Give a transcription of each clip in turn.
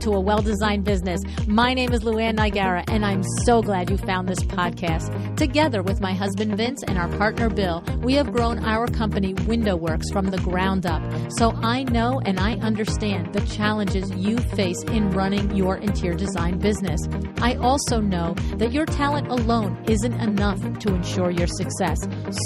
to A Well-Designed Business. My name is LuAnn, and I'm so glad you found this podcast. Together with my husband Vince and our partner Bill, we have grown our company WindowWorks from the ground up. So I know and I understand the challenges you face in running your interior design business. I also know that your talent alone isn't enough to ensure your success.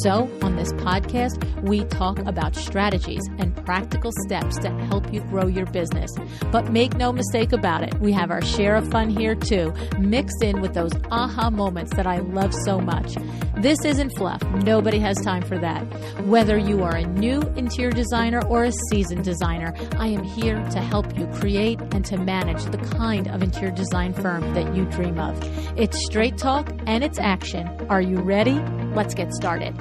So on this podcast, we talk about strategies and practical steps to help you grow your business. But make no mistake about it, we have our share of fun here too, mixed in with those aha moments that I love so much. This isn't fluff. Nobody has time for that. Whether you are a new interior designer or a seasoned designer, I am here to help you create and to manage the kind of interior design firm that you dream of. It's straight talk and it's action. Are you ready? Let's get started.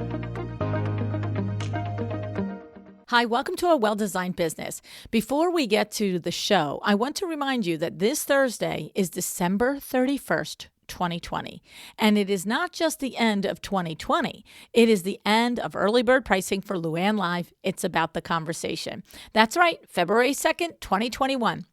Hi, welcome to A Well-Designed Business. Before we get to the show, I want to remind you that this Thursday is December 31st, 2020. And it is not just the end of 2020. It is the end of early bird pricing for LuAnn Live. It's about the conversation. That's right, February 2nd, 2021.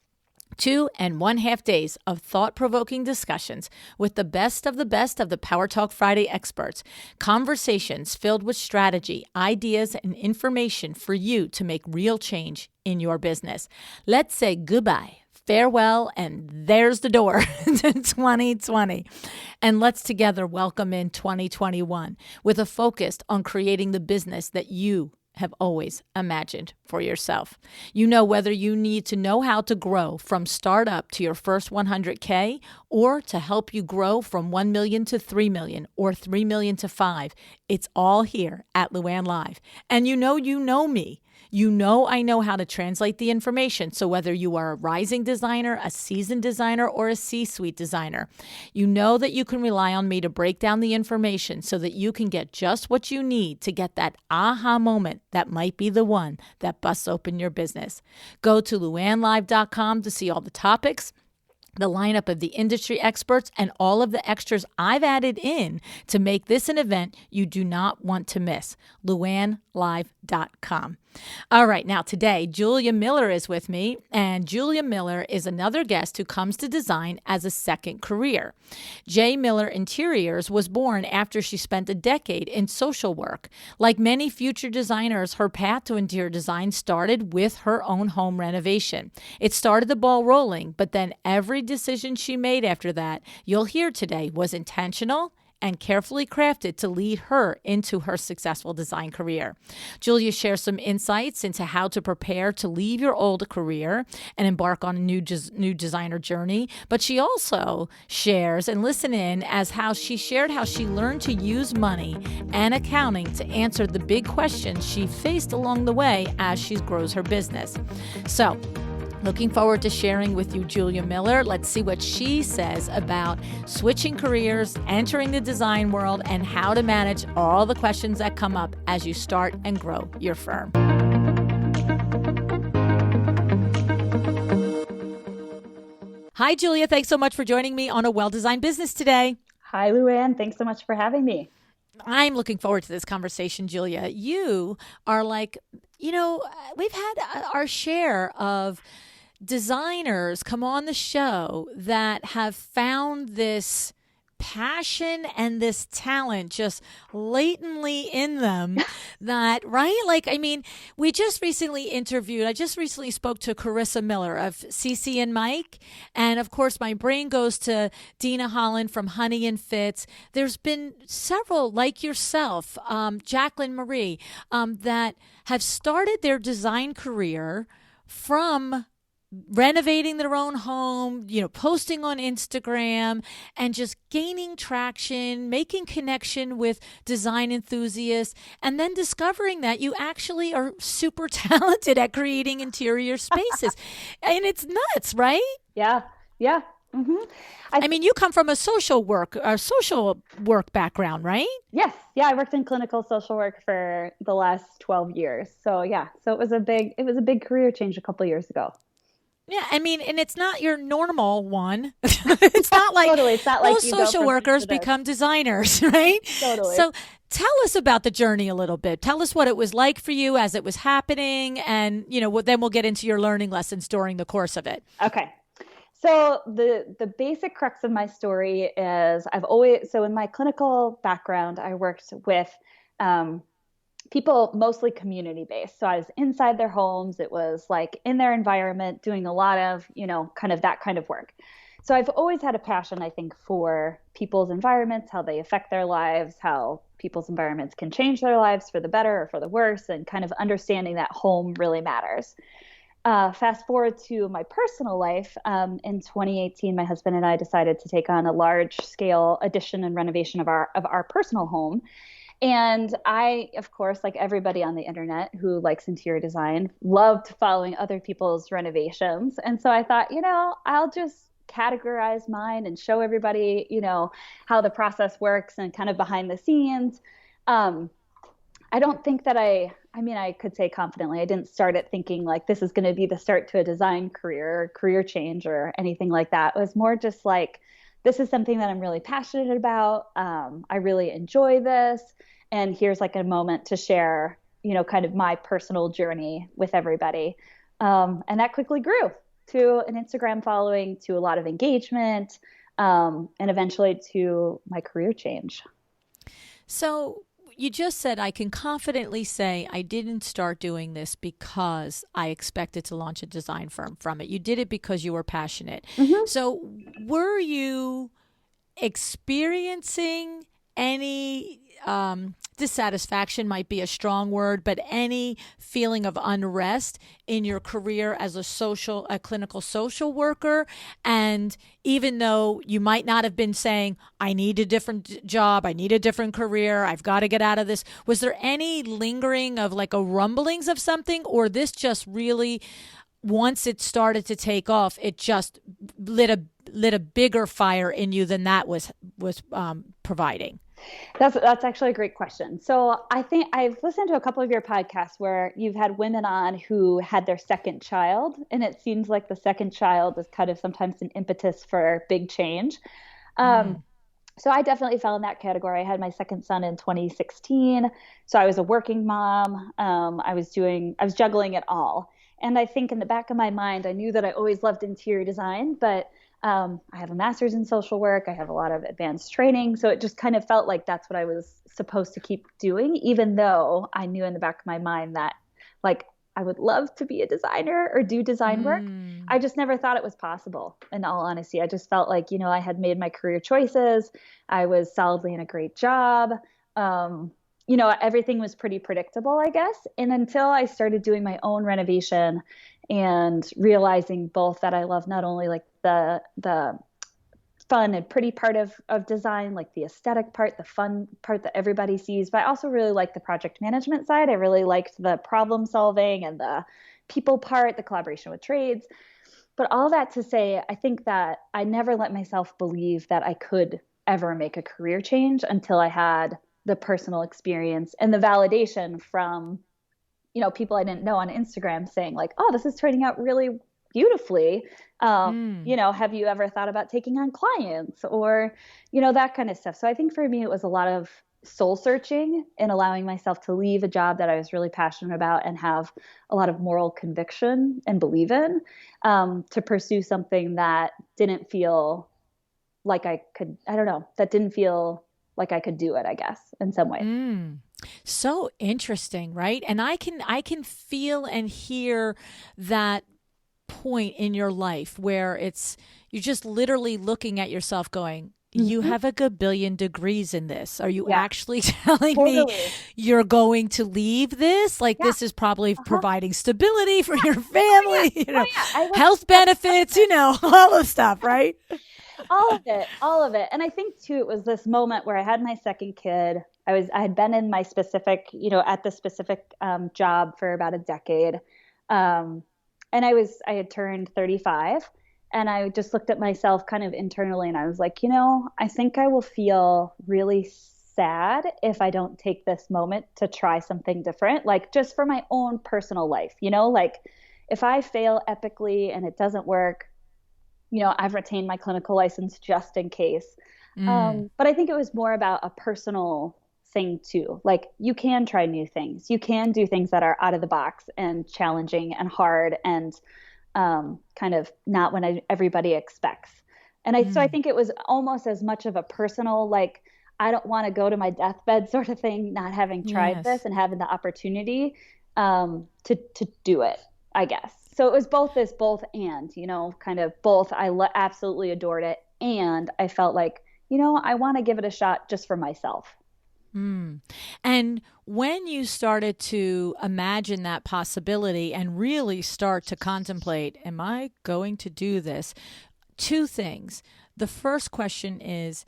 2.5 days of thought-provoking discussions with the best of the Power Talk Friday experts. Conversations filled with strategy, ideas, and information for you to make real change in your business. Let's say goodbye, farewell, and there's the door to 2020. And let's together welcome in 2021 with a focus on creating the business that you have always imagined for yourself. You know, whether you need to know how to grow from startup to your first 100K or to help you grow from 1 million to 3 million or 3 million to 5, it's all here at LuAnn Live. And you know me. You know I know how to translate the information. So whether you are a rising designer, a seasoned designer, or a C-suite designer, you know that you can rely on me to break down the information so that you can get just what you need to get that aha moment that might be the one that busts open your business. Go to LuAnnLive.com to see all the topics, the lineup of the industry experts, and all of the extras I've added in to make this an event you do not want to miss. LuAnnLive.com. All right, now today, Julia Miller is with me, and Julia Miller is another guest who comes to design as a second career. J. Miller Interiors was born after she spent a decade in social work. Like many future designers, her path to interior design started with her own home renovation. It started the ball rolling, but then every decision she made after that, you'll hear today, was intentional and carefully crafted to lead her into her successful design career. Julia shares some insights into how to prepare to leave your old career and embark on a new designer journey, but she also shares, and listen in, as how she shared how she learned to use money and accounting to answer the big questions she faced along the way as she grows her business. So, looking forward to sharing with you Julia Miller. Let's see what she says about switching careers, entering the design world, and how to manage all the questions that come up as you start and grow your firm. Hi, Julia. Thanks so much for joining me on A Well-Designed Business today. Hi, LuAnn. Thanks so much for having me. I'm looking forward to this conversation, Julia. You are like, we've had our share of designers come on the show that have found this passion and this talent just latently in them that, right? I just recently spoke to Carissa Miller of CC and Mike. And of course, my brain goes to Dina Holland from Honey and Fits. There's been several like yourself, Jacqueline Marie, that have started their design career from renovating their own home, posting on Instagram and just gaining traction, making connection with design enthusiasts, and then discovering that you actually are super talented at creating interior spaces. And it's nuts, right? Yeah. Mm-hmm. You come from a social work background, right? Yes. Yeah. I worked in clinical social work for the last 12 years. So it was a big career change a couple of years ago. Yeah, and it's not your normal one. It's not like totally. It's not like most social workers become designers, right? Totally. So tell us about the journey a little bit. Tell us what it was like for you as it was happening, and then we'll get into your learning lessons during the course of it. Okay. So the basic crux of my story is I've always, so in my clinical background, I worked with um, people mostly community based. So I was inside their homes. It was like in their environment, doing a lot of, kind of that kind of work. So I've always had a passion, I think, for people's environments, how they affect their lives, how people's environments can change their lives for the better or for the worse, and kind of understanding that home really matters. Fast forward to my personal life. In 2018, my husband and I decided to take on a large scale addition and renovation of our personal home. And I, of course, like everybody on the internet who likes interior design, loved following other people's renovations. And so I thought, I'll just categorize mine and show everybody, how the process works and kind of behind the scenes. Um, I don't think that I mean, I could say confidently, I didn't start it thinking like this is going to be the start to a design career or career change or anything like that. It was more just like, this is something that I'm really passionate about. I really enjoy this. And here's like a moment to share, kind of my personal journey with everybody. And that quickly grew to an Instagram following, to a lot of engagement, and eventually to my career change. So you just said, I can confidently say I didn't start doing this because I expected to launch a design firm from it. You did it because you were passionate. Mm-hmm. So were you experiencing any dissatisfaction, might be a strong word, but any feeling of unrest in your career as a clinical social worker? And even though you might not have been saying, I need a different job, I need a different career, I've got to get out of this, was there any lingering of like a rumblings of something, or this just really, once it started to take off, it just lit a bigger fire in you than that was providing? That's actually a great question. So I think I've listened to a couple of your podcasts where you've had women on who had their second child, and it seems like the second child is kind of sometimes an impetus for big change. Um, Mm. so I definitely fell in that category. I had my second son in 2016, so I was a working mom. I was juggling it all, and I think in the back of my mind, I knew that I always loved interior design, but I have a master's in social work. I have a lot of advanced training. So it just kind of felt like that's what I was supposed to keep doing, even though I knew in the back of my mind that like I would love to be a designer or do design work. I Mm. just never thought it was possible, in all honesty. I just felt like, I had made my career choices. I was solidly in a great job. Um, Everything was pretty predictable, I guess. And until I started doing my own renovation and realizing both that I love not only like the fun and pretty part of design, like the aesthetic part, the fun part that everybody sees, but I also really like the project management side. I really liked the problem solving and the people part, the collaboration with trades. But all that to say, I think that I never let myself believe that I could ever make a career change until I had the personal experience and the validation from, people I didn't know on Instagram saying like, oh, this is turning out really beautifully. Mm. Have you ever thought about taking on clients or, that kind of stuff. So I think for me, it was a lot of soul searching and allowing myself to leave a job that I was really passionate about and have a lot of moral conviction and believe in, to pursue something that didn't feel like I could, I don't know, that didn't feel like I could do it, I guess, in some ways. Mm. So interesting, right? And I can feel and hear that point in your life where it's you're just literally looking at yourself going, you Mhm. have a good billion degrees in this. Are you Yeah, actually telling me totally. you're going to leave this? Like, Yeah. this is probably Uh-huh. providing stability for Yeah. your Oh yeah. family, Oh yeah. I was health benefits, all the stuff, right? all of it, all of it. And I think too, it was this moment where I had my second kid. I had been in my specific, at the specific job for about a decade. Um, and I had turned 35, and I just looked at myself kind of internally and I was like, I think I will feel really sad if I don't take this moment to try something different, like just for my own personal life, like if I fail epically and it doesn't work, I've retained my clinical license just in case. Mm. But I think it was more about a personal thing too. Like you can try new things. You can do things that are out of the box and challenging and hard. And kind of not when everybody expects. And so I think it was almost as much of a personal, like, I don't want to go to my deathbed sort of thing, not having tried this Yes. and having the opportunity to do it, I guess. So it was both and, kind of both. Absolutely adored it. And I felt like, I want to give it a shot just for myself. And when you started to imagine that possibility and really start to contemplate, am I going to do this? Two things. The first question is,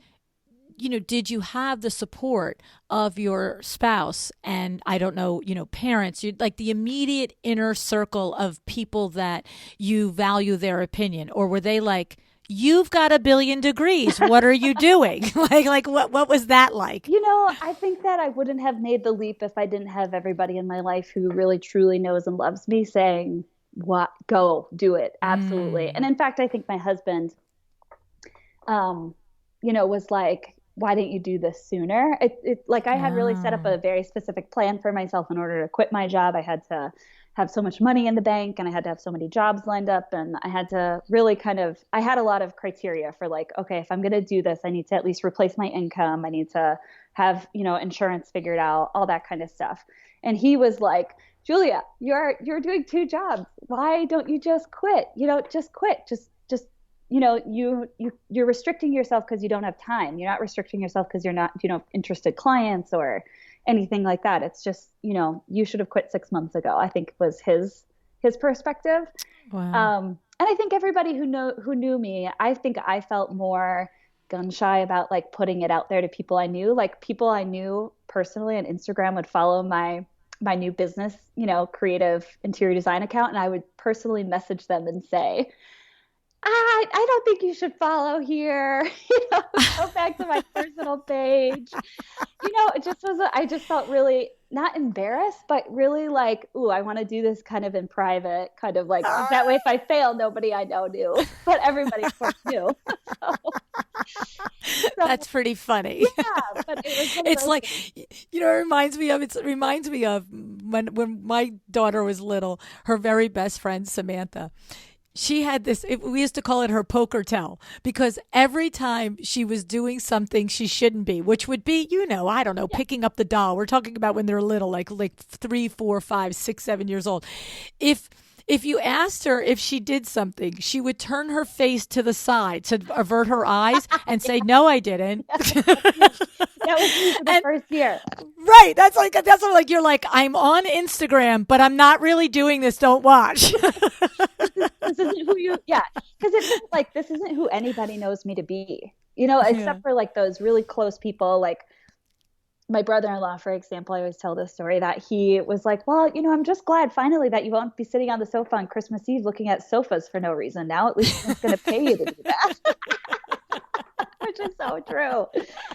did you have the support of your spouse and I don't know, parents, like the immediate inner circle of people that you value their opinion? Or were they like, you've got a billion degrees. What are you doing? like what was that like? I think that I wouldn't have made the leap if I didn't have everybody in my life who really truly knows and loves me saying, "What? Go do it." Absolutely. And in fact, I think my husband, was like, "Why didn't you do this sooner?" Like I had really set up a very specific plan for myself in order to quit my job. I had to have so much money in the bank and I had to have so many jobs lined up, and I had to really I had a lot of criteria for like, okay, if I'm going to do this, I need to at least replace my income. I need to have, insurance figured out, all that kind of stuff. And he was like, "Julia, you're doing two jobs. Why don't you just quit? Just quit. Just you're restricting yourself because you don't have time. You're not restricting yourself because you're not, interested clients or anything like that. It's just, you should have quit 6 months ago," I think was his perspective. Wow. And I think everybody who knew me, I think I felt more gun shy about like putting it out there to people I knew. Like people I knew personally on Instagram would follow my new business, creative interior design account, and I would personally message them and say, I don't think you should follow here. Go back to my personal page. It just I just felt really not embarrassed, but really like, ooh, I want to do this kind of in private, kind of like that way if I fail, nobody I know knew, but everybody of course knew. So, That's pretty funny. yeah, but it was one of It's those like, things. it reminds me of when my daughter was little, her very best friend, Samantha. She had we used to call it her poker tell, because every time she was doing something she shouldn't be, which would be, I don't know, picking up the doll. We're talking about when they're little, like 3, 4, 5, 6, 7 years old. If you asked her if she did something, she would turn her face to the side to avert her eyes and say, "No, I didn't." That was me for the first year. Right. That's what, like, you're like, I'm on Instagram, but I'm not really doing this. Don't watch. This isn't who you, yeah. Because this isn't who anybody knows me to be, except for like those really close people, like my brother-in-law, for example. I always tell this story that he was like, "Well, I'm just glad finally that you won't be sitting on the sofa on Christmas Eve looking at sofas for no reason. Now at least someone's going to pay you to do that." Which is so true.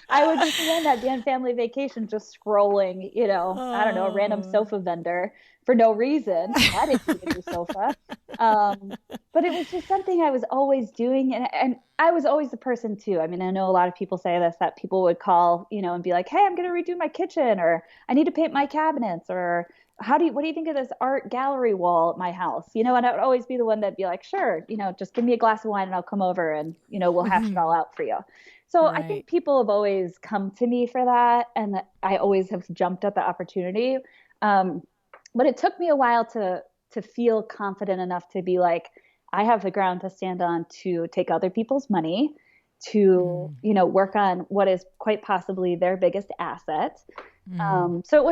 I would just be on that damn family vacation just scrolling, I don't know, a random sofa vendor for no reason. I didn't need a new sofa. But it was just something I was always doing. And I was always the person too. I mean, I know a lot of people say this, that people would call, and be like, "Hey, I'm going to redo my kitchen," or "I need to paint my cabinets," or what do you think of this art gallery wall at my house? And I would always be the one that'd be like, "Sure, just give me a glass of wine and I'll come over and, we'll hash it all out for you." So I think people have always come to me for that. And I always have jumped at the opportunity. But it took me a while to feel confident enough to be like, I have the ground to stand on to take other people's money, to, work on what is quite possibly their biggest asset. So there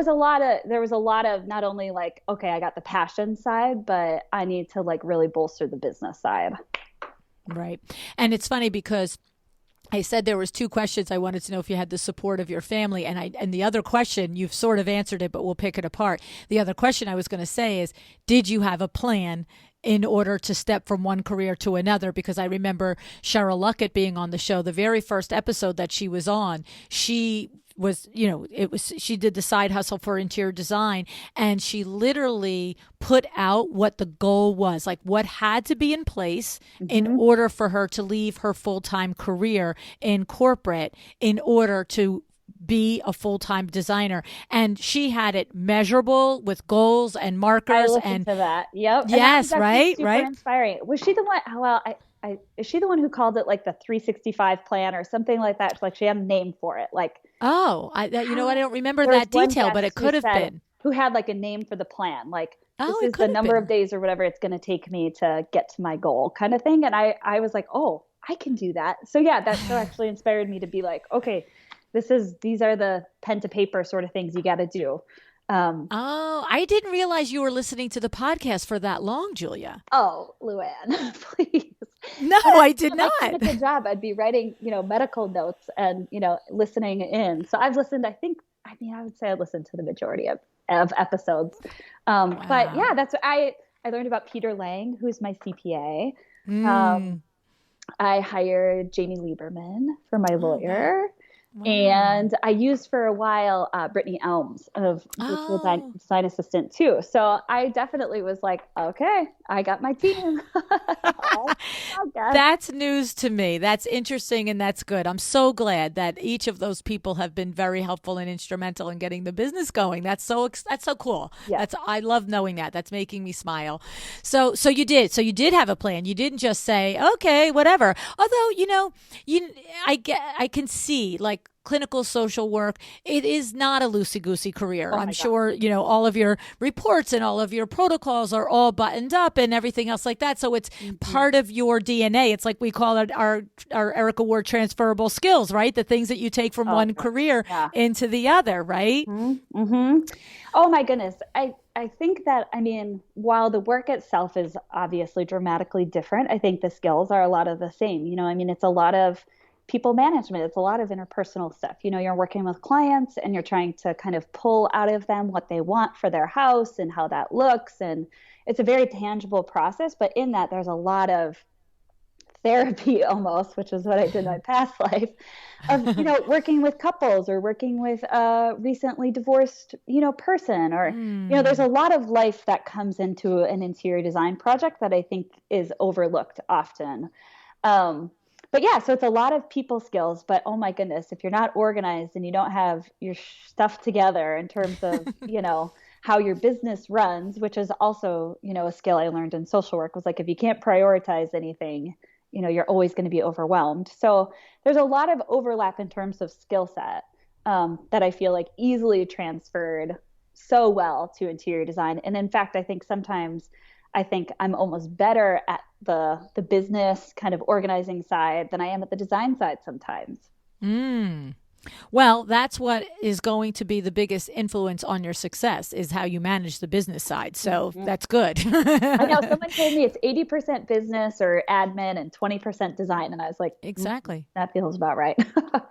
was a lot of not only like, okay, I got the passion side, but I need to like really bolster the business side. Right. And it's funny because I said there was two questions. I wanted to know if you had the support of your family, and the other question, you've sort of answered it, but we'll pick it apart. The other question I was going to say is, did you have a plan in order to step from one career to another? Because I remember Cheryl Luckett being on the show, the very first episode that she was on, she she did the side hustle for interior design, and she literally put out what the goal was, like what had to be in place in order for her to leave her full-time career in corporate in order to be a full-time designer. And she had it measurable with goals and I markers listened and to that. Yep. And that was yes, actually right, super right. inspiring. Was she the one? Well, is she the one who called it like the 365 plan or something like that? Like she had a name for it. Like, Oh, I don't remember there was that one detail, but it guest who could have said, been. who had like a name for the plan. Like, Oh, this it is the could have number of been. days or whatever it's going to take me to get to my goal kind of thing. And I was like, oh, I can do that. So yeah, that show actually inspired me to be like, okay, these are the pen to paper sort of things you got to do. Oh, I didn't realize you were listening to the podcast for that long, Julia. Oh, LuAnn, please. No, But I did my not. clinical job, I'd be writing, medical notes and, listening in. So I've listened, I would say I listened to the majority of episodes. But Wow. yeah, that's what I learned about Peter Lang, who's my CPA. Mm. I hired Jamie Lieberman for my Oh, wow. lawyer. Wow. And I used for a while Brittany Elms of Virtual Oh, Design Assistant too. So I definitely was like, okay, I got my team. All podcast. that's news to me. That's interesting and that's good. I'm so glad that each of those people have been very helpful and instrumental in getting the business going. That's so cool. Yes. I love knowing that. That's making me smile. So you did. So you did have a plan. You didn't just say, "Okay, whatever." Although, I can see like clinical social work, it is not a loosey-goosey career. Oh I'm my God. sure, all of your reports and all of your protocols are all buttoned up and everything else like that. So it's Mm-hmm. part of your DNA. It's like we call it our Eric Award transferable skills, right? The things that you take from Oh one gosh. career Yeah. into the other, right? Mm-hmm. Oh my goodness. I think that, while the work itself is obviously dramatically different, I think the skills are a lot of the same. It's a lot of people management. It's a lot of interpersonal stuff. You're working with clients and you're trying to kind of pull out of them what they want for their house and how that looks. And it's a very tangible process, but in that there's a lot of therapy almost, which is what I did in my past life of, working with couples or working with a recently divorced, person or, there's a Mm. lot of life that comes into an interior design project that I think is overlooked often. But yeah, so it's a lot of people skills, but oh my goodness, if you're not organized and you don't have your stuff together in terms of, how your business runs, which is also, a skill I learned in social work was like, if you can't prioritize anything, you're always going to be overwhelmed. So there's a lot of overlap in terms of skill set that I feel like easily transferred so well to interior design. And in fact, I think I'm almost better at the business kind of organizing side than I am at the design side sometimes. Mm. Well, that's what is going to be the biggest influence on your success is how you manage the business side. So Mhm. that's good. I know someone told me it's 80% business or admin and 20% design. And I was like, Exactly. that feels about right.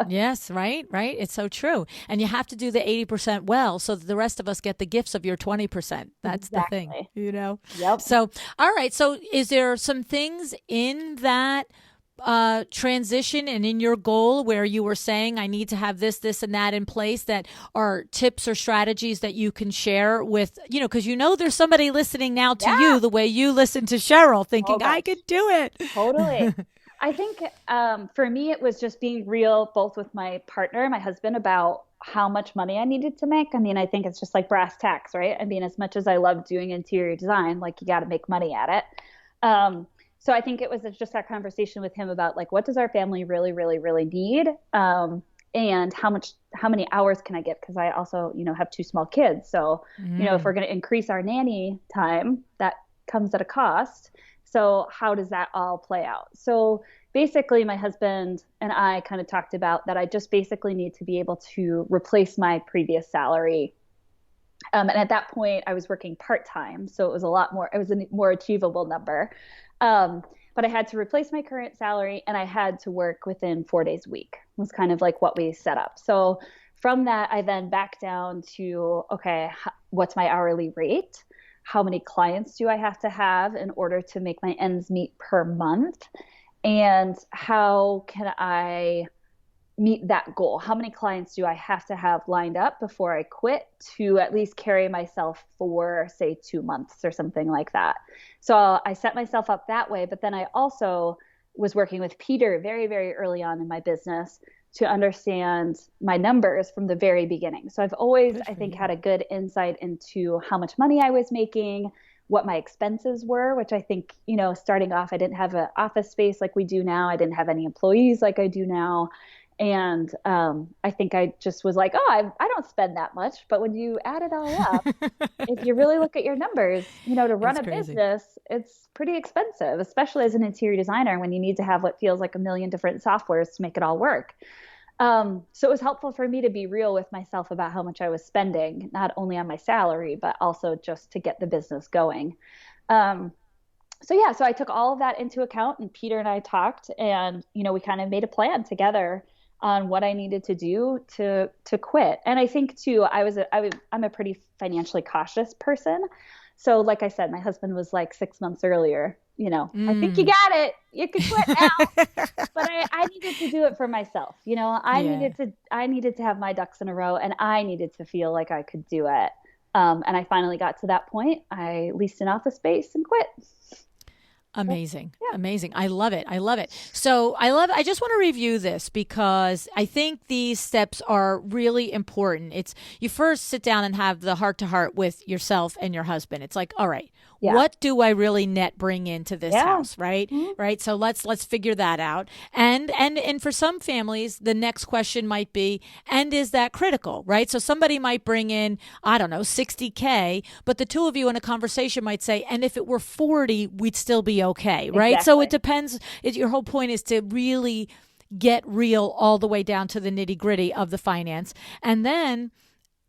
Yes, right, right. It's so true. And you have to do the 80% well so that the rest of us get the gifts of your 20%. That's the thing, Exactly. you know? Yep. So, all right. So, is there some things in that transition and in your goal where you were saying, I need to have this, and that in place that are tips or strategies that you can share with, because there's somebody listening now to Yeah. you the way you listen to Cheryl Oh thinking, I gosh. could do it. Totally. I think for me, it was just being real, both with my partner, my husband, about how much money I needed to make. I think it's just like brass tacks, right? As much as I love doing interior design, like you got to make money at it. So I think it was just that conversation with him about like, what does our family really, really, really need? And how many hours can I get? Because I also, have two small kids. So, if we're going to increase our nanny time, that comes at a cost. So how does that all play out? So basically, my husband and I kind of talked about that I just basically need to be able to replace my previous salary. And at that point, I was working part-time. So it was a more achievable number. But I had to replace my current salary and I had to work within 4 days a week was kind of like what we set up. So from that, I then back down to, okay, what's my hourly rate? How many clients do I have to have in order to make my ends meet per month? And how can I meet that goal? How many clients do I have to have lined up before I quit to at least carry myself for, say, 2 months or something like that? So I set myself up that way. But then I also was working with Peter very, very early on in my business to understand my numbers from the very beginning. So I've always, I think, had a good insight into how much money I was making, what my expenses were, which I think, starting off, I didn't have an office space like we do now. I didn't have any employees like I do now. And I think I just was like, oh, I don't spend that much. But when you add it all up, if you really look at your numbers, to run a business, it's pretty expensive, especially as an interior designer when you need to have what feels like a million different softwares to make it all work. So it was helpful for me to be real with myself about how much I was spending, not only on my salary, but also just to get the business going. So I took all of that into account, and Peter and I talked, and, we kind of made a plan together on what I needed to do to quit. And I think too, I'm a pretty financially cautious person. So like I said, my husband was like 6 months earlier, I think you got it. You can quit now. But I needed to do it for myself. I needed to have my ducks in a row, and I needed to feel like I could do it. And I finally got to that point. I leased an office space and quit. Amazing. Yeah. Amazing. I love it. So I just want to review this because I think these steps are really important. It's you first sit down and have the heart to heart with yourself and your husband. It's like, all right, what do I really net bring into this house? Right. Mm-hmm. Right. So let's figure that out. And for some families, the next question might be, and is that critical? Right. So somebody might bring in, I don't know, $60K, but the two of you in a conversation might say, and if it were 40, we'd still be okay. Right. Exactly. So it depends. Your whole point is to really get real all the way down to the nitty gritty of the finance. And then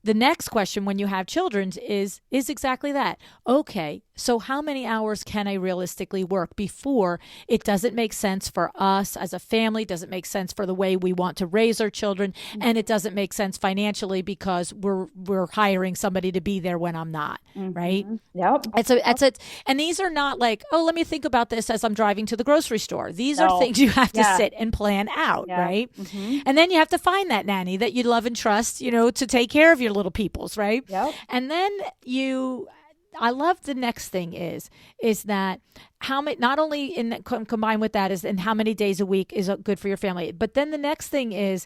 the next question when you have children is exactly that. Okay, so how many hours can I realistically work before it doesn't make sense for us as a family, doesn't make sense for the way we want to raise our children, and it doesn't make sense financially because we're hiring somebody to be there when I'm not, right? Yep. And these are not like, oh, let me think about this as I'm driving to the grocery store. These are things you have to sit and plan out, right? Mm-hmm. And then you have to find that nanny that you love and trust, to take care of your little peoples, right? Yep. And then I love the next thing is that how many, not only combined with that is in how many days a week is good for your family, but then the next thing is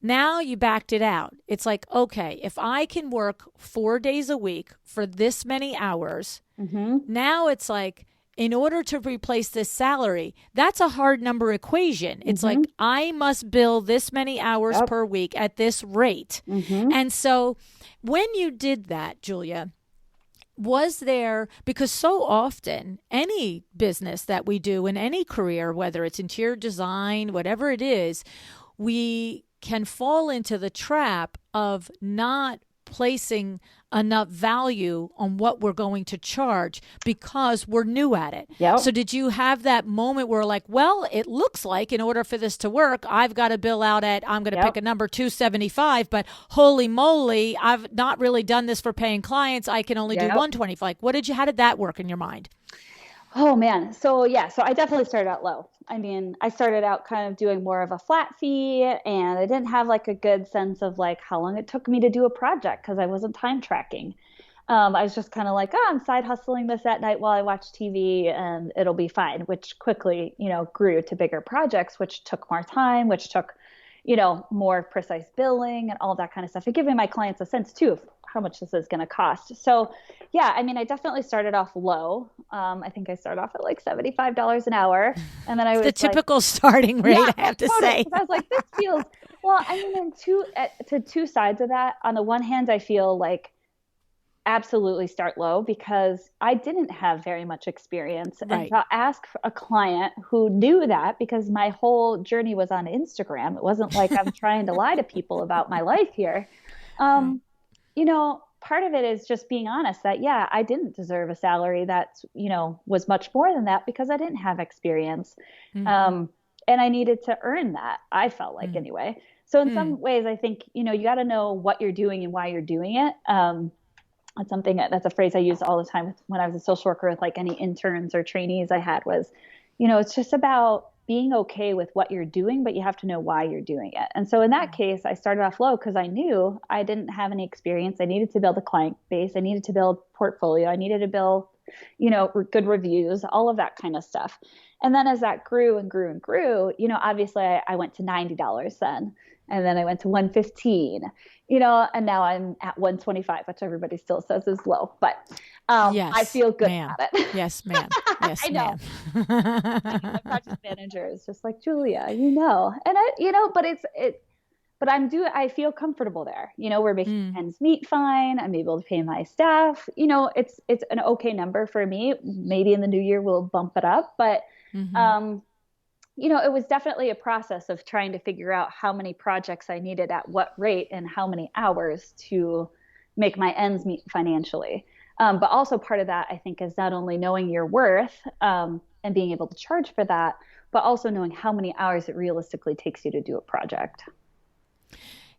now you backed it out. It's like, okay, if I can work 4 days a week for this many hours, now it's like, in order to replace this salary, that's a hard number equation. It's like, I must bill this many hours per week at this rate. And so when you did that, Julia, was there, because so often any business that we do in any career, whether it's interior design, whatever it is, we can fall into the trap of not placing enough value on what we're going to charge because we're new at it. Yep. So did you have that moment where like, well, it looks like in order for this to work, I've got to bill out at, I'm going to pick a number, $275, but holy moly, I've not really done this for paying clients. I can only do $125. Like, how did that work in your mind? Oh man. So I definitely started out low. I mean, I started out kind of doing more of a flat fee, and I didn't have like a good sense of like how long it took me to do a project because I wasn't time tracking. I was just kind of like, oh, I'm side hustling this at night while I watch TV and it'll be fine, which quickly, grew to bigger projects, which took more time, which took, more precise billing and all that kind of stuff, and giving my clients a sense too of how much this is going to cost. So I mean, I definitely started off low. I think I started off at like $75 an hour. And then I was the typical starting rate, I have to say. I was like, this feels, well, I mean, to two sides of that. On the one hand, I feel like absolutely start low because I didn't have very much experience. Right. And to ask a client who knew that, because my whole journey was on Instagram. It wasn't like I'm trying to lie to people about my life here. Part of it is just being honest that, I didn't deserve a salary that, was much more than that because I didn't have experience. And I needed to earn that, I felt like anyway. So in some ways, I think, you got to know what you're doing and why you're doing it. That's a phrase I use all the time when I was a social worker with like any interns or trainees I had was, it's just about being okay with what you're doing, but you have to know why you're doing it. And so in that case, I started off low because I knew I didn't have any experience. I needed to build a client base. I needed to build portfolio. I needed to build good reviews, all of that kind of stuff. And then as that grew and grew and grew, obviously I went to $90 then, and then I went to 115, and now I'm at 125, which everybody still says is low, but I Yes, feel good ma'am. about it. Yes, ma'am. I Yes, know. ma'am. My project manager is just like, Julia, and but I feel comfortable there. We're making Mm, ends meet fine. I'm able to pay my staff. It's an okay number for me. Maybe in the new year we'll bump it up, but hmm. um, it was definitely a process of trying to figure out how many projects I needed at what rate and how many hours to make my ends meet financially. But also part of that, I think, is not only knowing your worth and being able to charge for that, but also knowing how many hours it realistically takes you to do a project.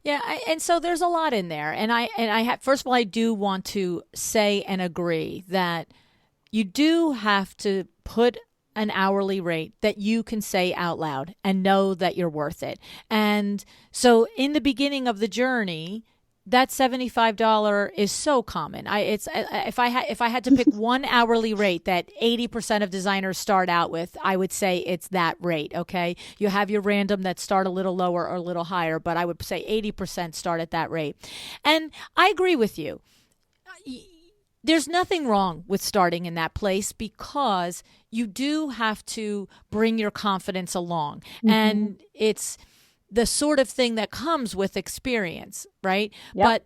Yeah, and so there's a lot in there, and first of all, I do want to say and agree that you do have to put an hourly rate that you can say out loud and know that you're worth it. And so in the beginning of the journey, that $75 is so common. If I had to pick one hourly rate that 80% of designers start out with, I would say it's that rate, okay? You have your random that start a little lower or a little higher, but I would say 80% start at that rate. And I agree with you. There's nothing wrong with starting in that place because you do have to bring your confidence along. Mm-hmm. And it's the sort of thing that comes with experience, right? Yep.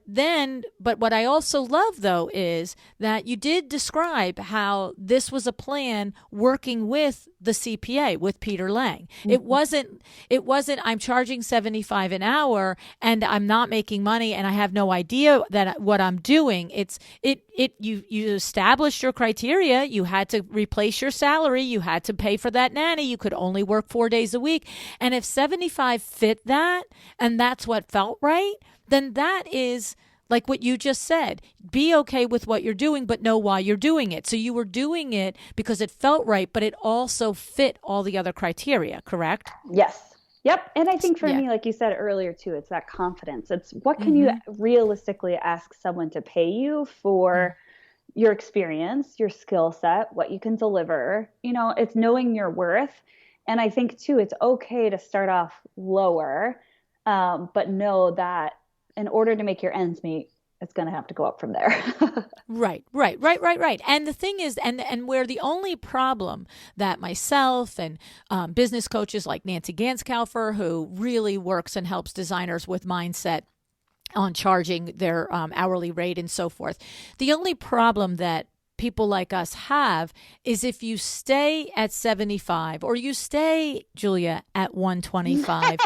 But what I also love though is that you did describe how this was a plan working with the CPA, with Peter Lang. Mm-hmm. It wasn't I'm charging 75 an hour and I'm not making money and I have no idea that what I'm doing. You established your criteria. You had to replace your salary. You had to pay for that nanny. You could only work 4 days a week. And if 75 fit that and that's what felt right, then that is like what you just said. Be okay with what you're doing, but know why you're doing it. So you were doing it because it felt right, but it also fit all the other criteria, correct? Yes. Yep. And I think for Yeah. me, like you said earlier too, it's that confidence. It's what can you Mm-hmm. realistically ask someone to pay you for your experience, your skill set, what you can deliver. It's knowing your worth. And I think too, it's okay to start off lower, but know that in order to make your ends meet, it's going to have to go up from there. Right. And the thing is, and where the only problem that myself and business coaches like Nancy Ganskaufer, who really works and helps designers with mindset on charging their hourly rate and so forth, the only problem that people like us have is if you stay at 75 or you stay, Julia, at 125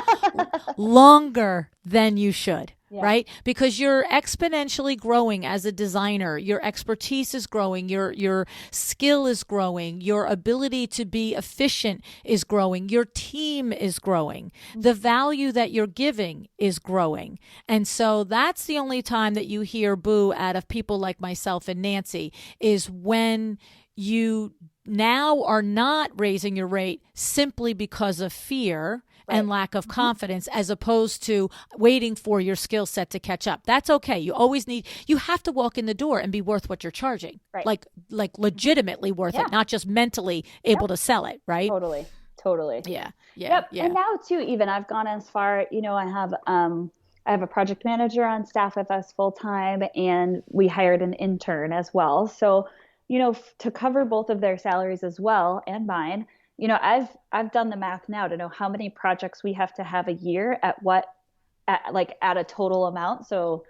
longer than you should. Yeah. Right? Because you're exponentially growing as a designer. Your expertise is growing. Your skill is growing. Your ability to be efficient is growing. Your team is growing. The value that you're giving is growing. And so that's the only time that you hear boo out of people like myself and Nancy is when you now are not raising your rate simply because of fear and lack of confidence, as opposed to waiting for your skill set to catch up. That's okay. You have to walk in the door and be worth what you're charging. Right. Like legitimately worth it, not just mentally able to sell it, right? Totally. Yeah. Yep. And now too, even I've gone as far, I have a project manager on staff with us full time, and we hired an intern as well. So, to cover both of their salaries as well and mine, I've done the math now to know how many projects we have to have a year at a total amount. So,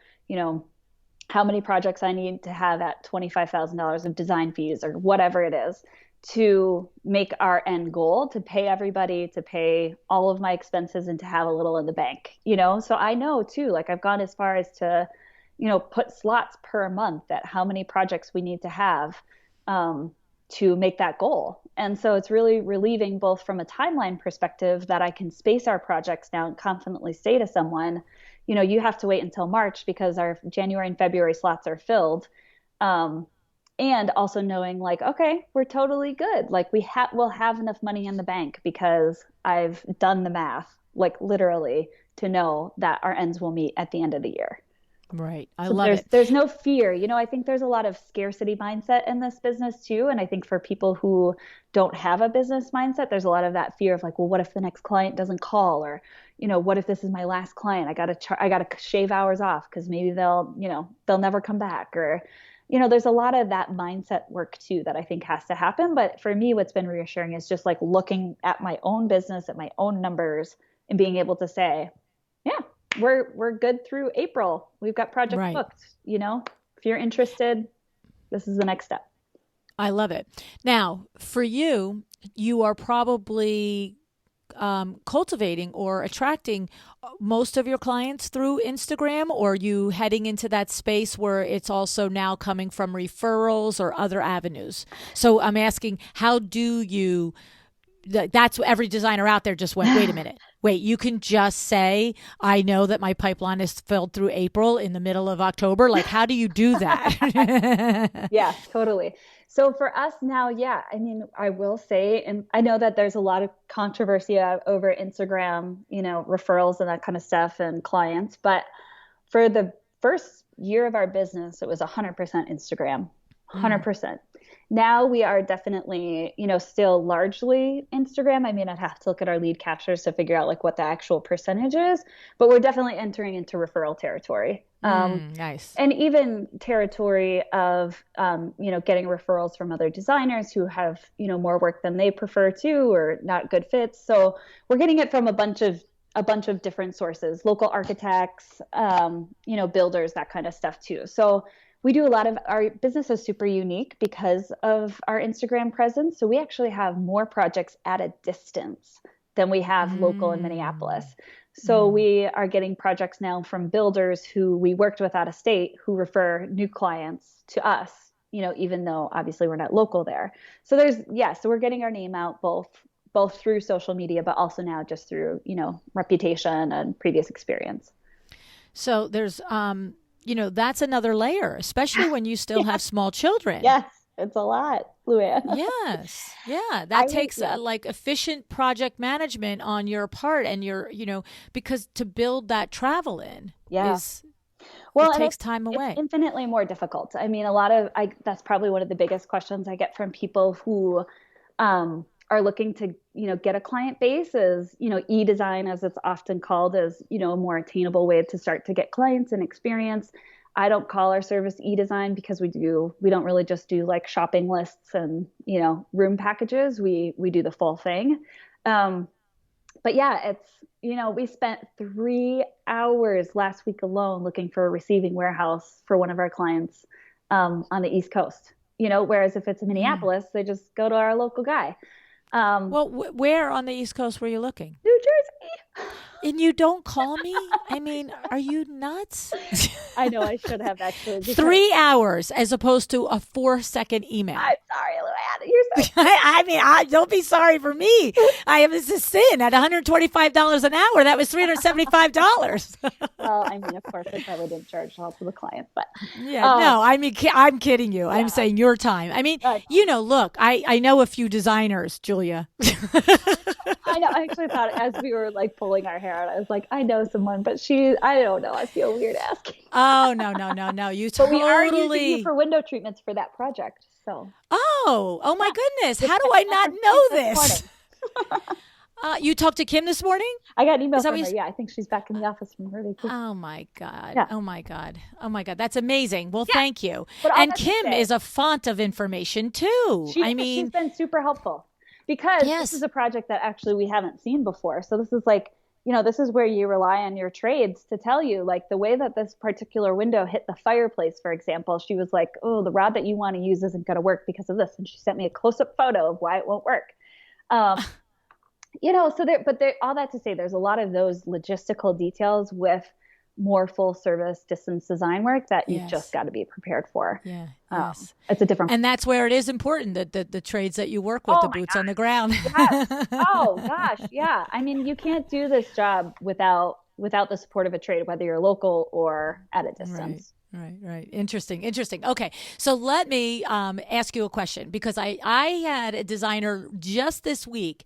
how many projects I need to have at $25,000 of design fees or whatever it is to make our end goal, to pay everybody, to pay all of my expenses and to have a little in the bank, So I know too, like I've gone as far as to, put slots per month at how many projects we need to have, to make that goal. And so it's really relieving both from a timeline perspective that I can space our projects now and confidently say to someone, you have to wait until March because our January and February slots are filled. And also knowing like, okay, we're totally good. Like we'll have enough money in the bank because I've done the math, like literally to know that our ends will meet at the end of the year. Right. I So love it. there's no fear. I think there's a lot of scarcity mindset in this business too. And I think for people who don't have a business mindset, there's a lot of that fear of like, well, what if the next client doesn't call? Or, what if this is my last client? I gotta shave hours off because maybe they'll never come back. Or, there's a lot of that mindset work too that I think has to happen. But for me, what's been reassuring is just like looking at my own business, at my own numbers, and being able to say, yeah, we're good through April. We've got projects Right. booked. If you're interested, this is the next step. I love it. Now, for you, you are probably cultivating or attracting most of your clients through Instagram, or are you heading into that space where it's also now coming from referrals or other avenues? So I'm asking, how do you that's what every designer out there just went, wait a minute. Wait, you can just say, I know that my pipeline is filled through April in the middle of October. Like, how do you do that? Yeah, totally. So for us now, yeah, I mean, I will say, and I know that there's a lot of controversy over Instagram, referrals and that kind of stuff and clients. But for the first year of our business, it was 100% Instagram, 100%. Now we are definitely, still largely Instagram. I mean, I'd have to look at our lead captures to figure out like what the actual percentage is, but we're definitely entering into referral territory. Nice. And even territory of, getting referrals from other designers who have, more work than they prefer to, or not good fits. So we're getting it from a bunch of different sources, local architects, builders, that kind of stuff too. So we do a lot of our business is super unique because of our Instagram presence. So we actually have more projects at a distance than we have local in Minneapolis. So we are getting projects now from builders who we worked with out of state who refer new clients to us, even though obviously we're not local there. So so we're getting our name out both through social media, but also now just through, reputation and previous experience. So there's that's another layer, especially when you still have small children. Yes, it's a lot, LuAnn. Yes. Yeah. That takes like efficient project management on your part, and because to build that travel in it takes time away. It's infinitely more difficult. I mean, that's probably one of the biggest questions I get from people who are looking to, get a client base is, e-design, as it's often called, is, a more attainable way to start to get clients and experience. I don't call our service e-design because we don't really just do like shopping lists and, room packages. We do the full thing. But yeah, it's, we spent 3 hours last week alone looking for a receiving warehouse for one of our clients, on the East Coast, whereas if it's in Minneapolis, they just go to our local guy. Where on the East Coast were you looking? New Jersey. And you don't call me? I mean, are you nuts? I know I should have actually. 3 hours as opposed to a 4-second email. I'm sorry, LuAnn. You're so I mean, don't be sorry for me. This is sin. At $125 an hour, that was $375. Well, I mean, of course, I probably didn't charge all to the client, but no, I mean, I'm kidding you. Yeah. I'm saying your time. I mean, look, I know a few designers, Julia. I know. I actually thought as we were like pulling our hair out, I was like, I know someone, but I don't know. I feel weird asking. Oh, no. You totally. But we are using you for window treatments for that project. So. Oh my goodness. How do I not know this? You talked to Kim this morning? I got an email from her. Yeah, I think she's back in the office from her vacation. Oh my God. Yeah. Oh my God. That's amazing. Well, thank you. And Kim is a font of information too. She's been super helpful because this is a project that actually we haven't seen before. So this is like, this is where you rely on your trades to tell you, like, the way that this particular window hit the fireplace, for example. She was like, oh, the rod that you want to use isn't going to work because of this. And she sent me a close-up photo of why it won't work. All that to say, there's a lot of those logistical details with more full service distance design work that you've just got to be prepared for. Yeah. Yes. It's a different. And that's where it is important that the trades that you work with, the boots on the ground. Yes. Oh gosh. Yeah. I mean, you can't do this job without the support of a trade, whether you're local or at a distance. Right. Interesting. Okay. So let me ask you a question, because I had a designer just this week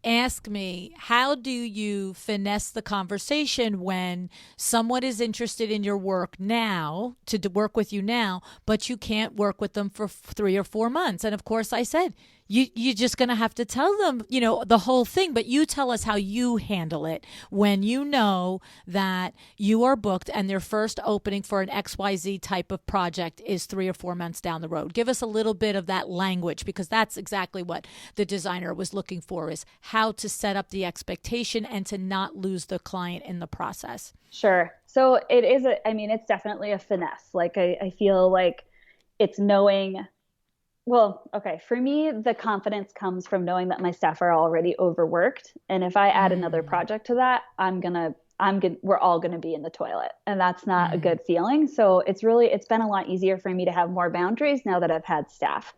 ask me, how do you finesse the conversation when someone is interested in your work now, to work with you now, but you can't work with them for 3 or 4 months? And of course, I said, you're just going to have to tell them, the whole thing, but you tell us how you handle it when you know that you are booked and their first opening for an XYZ type of project is 3 or 4 months down the road. Give us a little bit of that language, because that's exactly what the designer was looking for, is how to set up the expectation and to not lose the client in the process. Sure. So it is, it's definitely a finesse. Like I feel like it's knowing. Well, okay. For me, the confidence comes from knowing that my staff are already overworked. And if I add another project to that, we're all going to be in the toilet, and that's not a good feeling. So it's been a lot easier for me to have more boundaries now that I've had staff.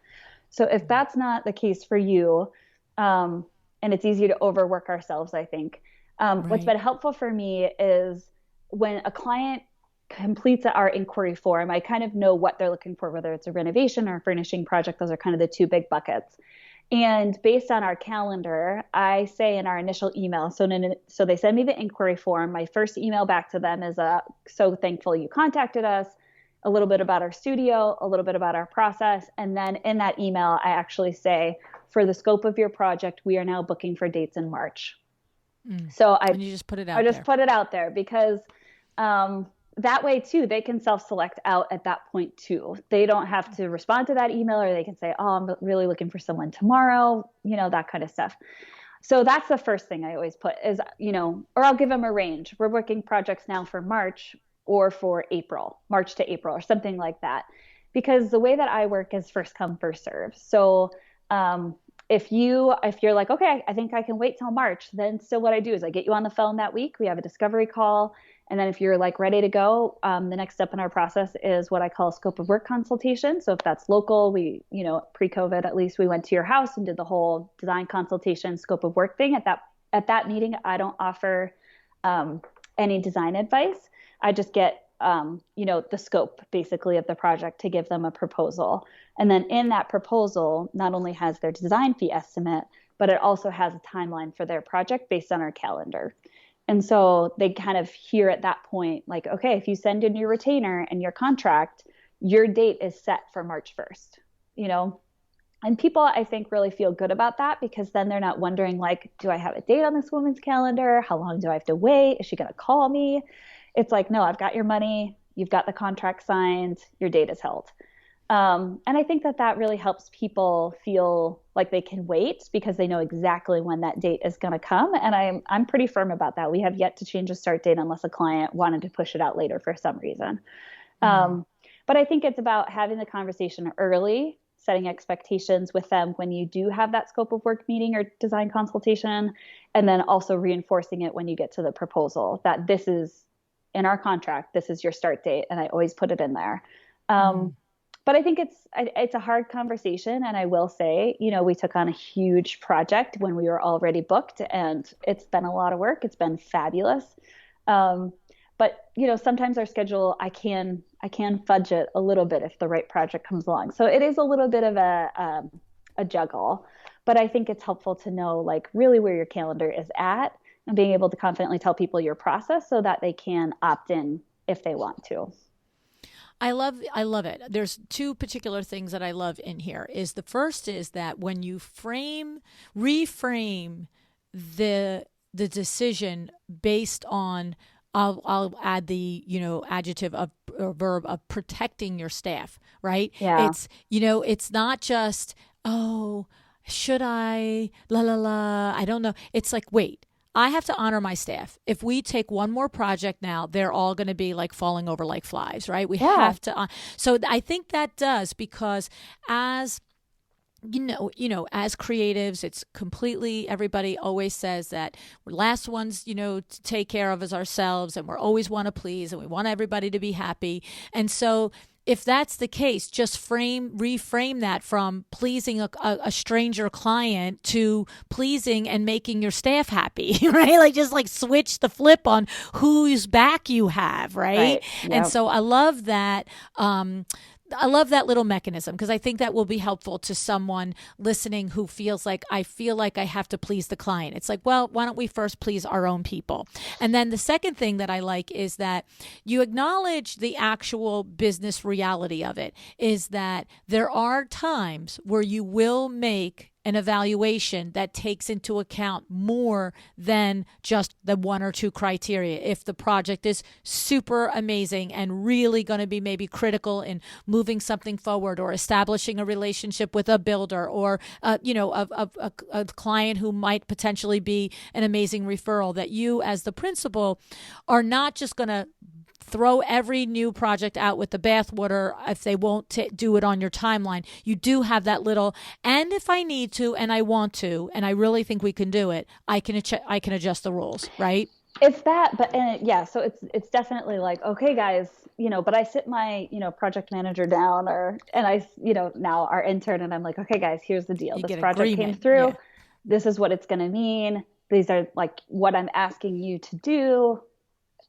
So if that's not the case for you, and it's easy to overwork ourselves, I think, what's been helpful for me is when a client completes our inquiry form, I kind of know what they're looking for, whether it's a renovation or a furnishing project. Those are kind of the two big buckets. And based on our calendar, I say in our initial email, so they send me the inquiry form. My first email back to them is so thankful you contacted us, a little bit about our studio, a little bit about our process. And then in that email, I actually say, for the scope of your project, we are now booking for dates in March. So and you just put it out there. Put it out there because that way too, they can self-select out at that point too. They don't have to respond to that email, or they can say, oh, I'm really looking for someone tomorrow, that kind of stuff. So that's the first thing I always put is, or I'll give them a range. We're working projects now for March or for April, March to April or something like that. Because the way that I work is first come, first serve. So if you're like, okay, I think I can wait till March, then still what I do is I get you on the phone that week. We have a discovery call. And then if you're like ready to go, the next step in our process is what I call a scope of work consultation. So if that's local, we, pre-COVID, at least we went to your house and did the whole design consultation scope of work thing. At that meeting, I don't offer any design advice. I just get, the scope basically of the project to give them a proposal. And then in that proposal, not only has their design fee estimate, but it also has a timeline for their project based on our calendar. And so they kind of hear at that point, like, okay, if you send in your retainer and your contract, your date is set for March 1st, and people, I think, really feel good about that, because then they're not wondering, like, do I have a date on this woman's calendar? How long do I have to wait? Is she going to call me? It's like, no, I've got your money. You've got the contract signed. Your date is held. And I think that really helps people feel like they can wait, because they know exactly when that date is going to come. And I'm pretty firm about that. We have yet to change a start date unless a client wanted to push it out later for some reason. But I think it's about having the conversation early, setting expectations with them when you do have that scope of work meeting or design consultation, and then also reinforcing it when you get to the proposal, that this is in our contract, this is your start date. And I always put it in there. But I think it's a hard conversation. And I will say, we took on a huge project when we were already booked, and it's been a lot of work. It's been fabulous. But, sometimes our schedule, I can fudge it a little bit if the right project comes along. So it is a little bit of a juggle, but I think it's helpful to know, like, really where your calendar is at, and being able to confidently tell people your process so that they can opt in if they want to. I love it. There's two particular things that I love in here. Is the first is that when you reframe the decision based on, I'll add the, adjective of or verb of protecting your staff, right? Yeah. It's not just, oh, should I, I don't know. It's like, wait, I have to honor my staff. If we take one more project now, they're all going to be like falling over like flies, right? We have to. So I think that does, because as as creatives, it's completely, everybody always says that we're last ones, to take care of is ourselves, and we're always want to please, and we want everybody to be happy. And so if that's the case, just reframe that from pleasing a stranger client to pleasing and making your staff happy, right? Like, just like switch the flip on whose back you have, right? Yep. And so I love that. I love that little mechanism because I think that will be helpful to someone listening who feels like I feel like I have to please the client. It's like, well, why don't we first please our own people? And then the second thing that I like is that you acknowledge the actual business reality of it, is that there are times where you will make an evaluation that takes into account more than just the one or two criteria. If the project is super amazing and really going to be maybe critical in moving something forward or establishing a relationship with a builder or a client who might potentially be an amazing referral, that you as the principal are not just going to throw every new project out with the bathwater if they won't do it on your timeline. You do have that little, and if I need to and I want to and I really think we can do it, I can adjust the rules, right? It's that, but yeah, so it's definitely like, okay, guys, but I sit my, project manager down and I, now our intern, and I'm like, okay, guys, here's the deal. You This get project agreement. came through. Yeah. This is what it's going to mean. These are like what I'm asking you to do,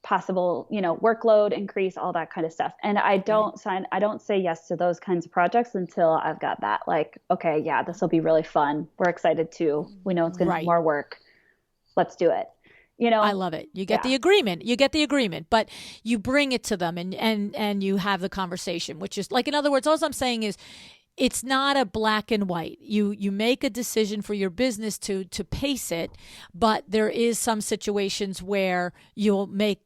possible, workload increase, all that kind of stuff. And I don't say yes to those kinds of projects until I've got that, like, okay, yeah, this will be really fun. We're excited too. We know it's going to be more work. Let's do it. I love it. You get the agreement, but you bring it to them and you have the conversation, which is like, in other words, all I'm saying is it's not a black and white. You make a decision for your business to pace it, but there is some situations where you'll make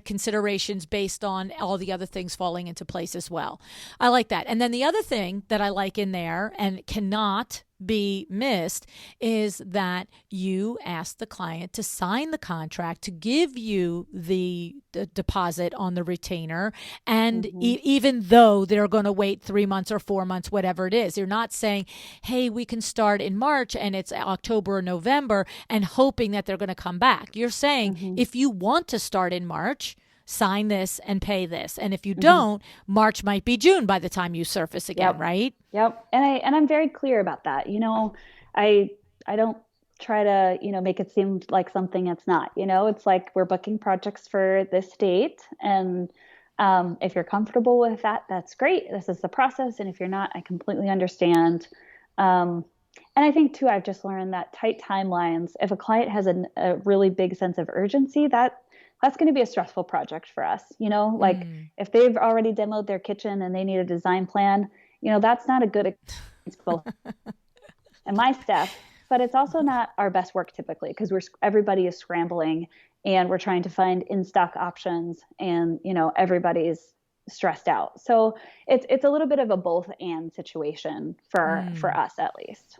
considerations based on all the other things falling into place as well. I like that. And then the other thing that I like in there and cannot be missed is that you ask the client to sign the contract to give you the deposit on the retainer. And even though they're going to wait 3 months or 4 months, whatever it is, you're not saying, hey, we can start in March and it's October or November and hoping that they're going to come back. You're saying, if you want to start in March, sign this and pay this. And if you don't, March might be June by the time you surface again, right? Yep. And I'm very clear about that. I don't try to, make it seem like something it's not. It's like we're booking projects for this date. And if you're comfortable with that, that's great. This is the process. And if you're not, I completely understand. And I think too, I've just learned that tight timelines, if a client has a really big sense of urgency, that's going to be a stressful project for us. Like if they've already demoed their kitchen and they need a design plan, that's not a good experience and my staff, but it's also not our best work typically because everybody is scrambling and we're trying to find in-stock options and, everybody's stressed out. So it's a little bit of a both and situation for us at least.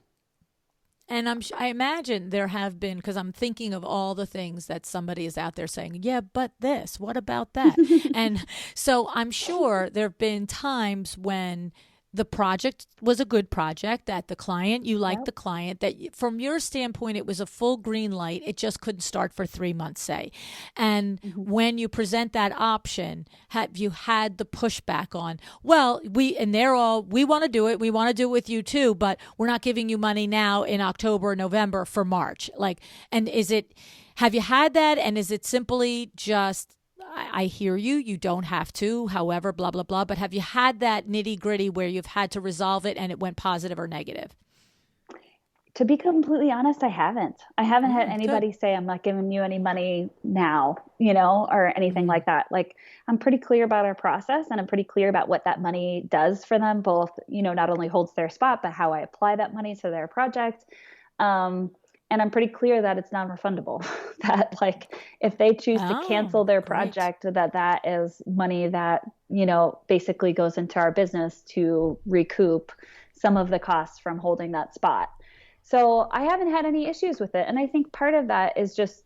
And I imagine there have been, because I'm thinking of all the things that somebody is out there saying, yeah, but this, what about that? And so I'm sure there have been times when the project was a good project, that the client, you liked the client, that from your standpoint, it was a full green light. It just couldn't start for 3 months, say. And when you present that option, have you had the pushback on, well, we want to do it. We want to do it with you too, but we're not giving you money now in October or November for March. Have you had that? And is it simply just, I hear you, you don't have to, however, blah, blah, blah. But have you had that nitty gritty where you've had to resolve it and it went positive or negative? To be completely honest, I haven't. I haven't had anybody say, I'm not giving you any money now, or anything like that. Like, I'm pretty clear about our process and I'm pretty clear about what that money does for them, both, not only holds their spot, but how I apply that money to their project. And I'm pretty clear that it's non-refundable, that like if they choose to cancel their project, that is money that, basically goes into our business to recoup some of the costs from holding that spot. So I haven't had any issues with it. And I think part of that is just,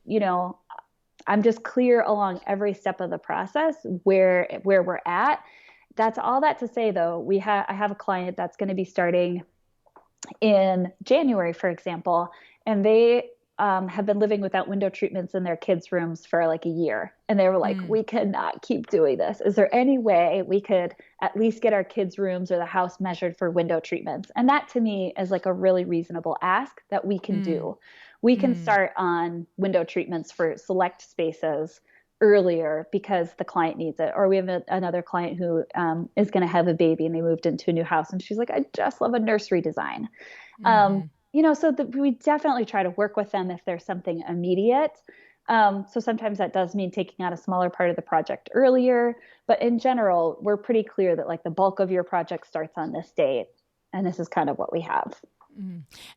I'm just clear along every step of the process where we're at. That's all that to say, though, I have a client that's going to be starting in January, for example, and they have been living without window treatments in their kids' rooms for like a year. And they were like, we cannot keep doing this. Is there any way we could at least get our kids' rooms or the house measured for window treatments? And that to me is like a really reasonable ask that we can do. We can start on window treatments for select spaces earlier because the client needs it. Or we have another client who is going to have a baby and they moved into a new house. And she's like, I just love a nursery design. Mm-hmm. So we definitely try to work with them if there's something immediate. So sometimes that does mean taking out a smaller part of the project earlier. But in general, we're pretty clear that like the bulk of your project starts on this date. And this is kind of what we have.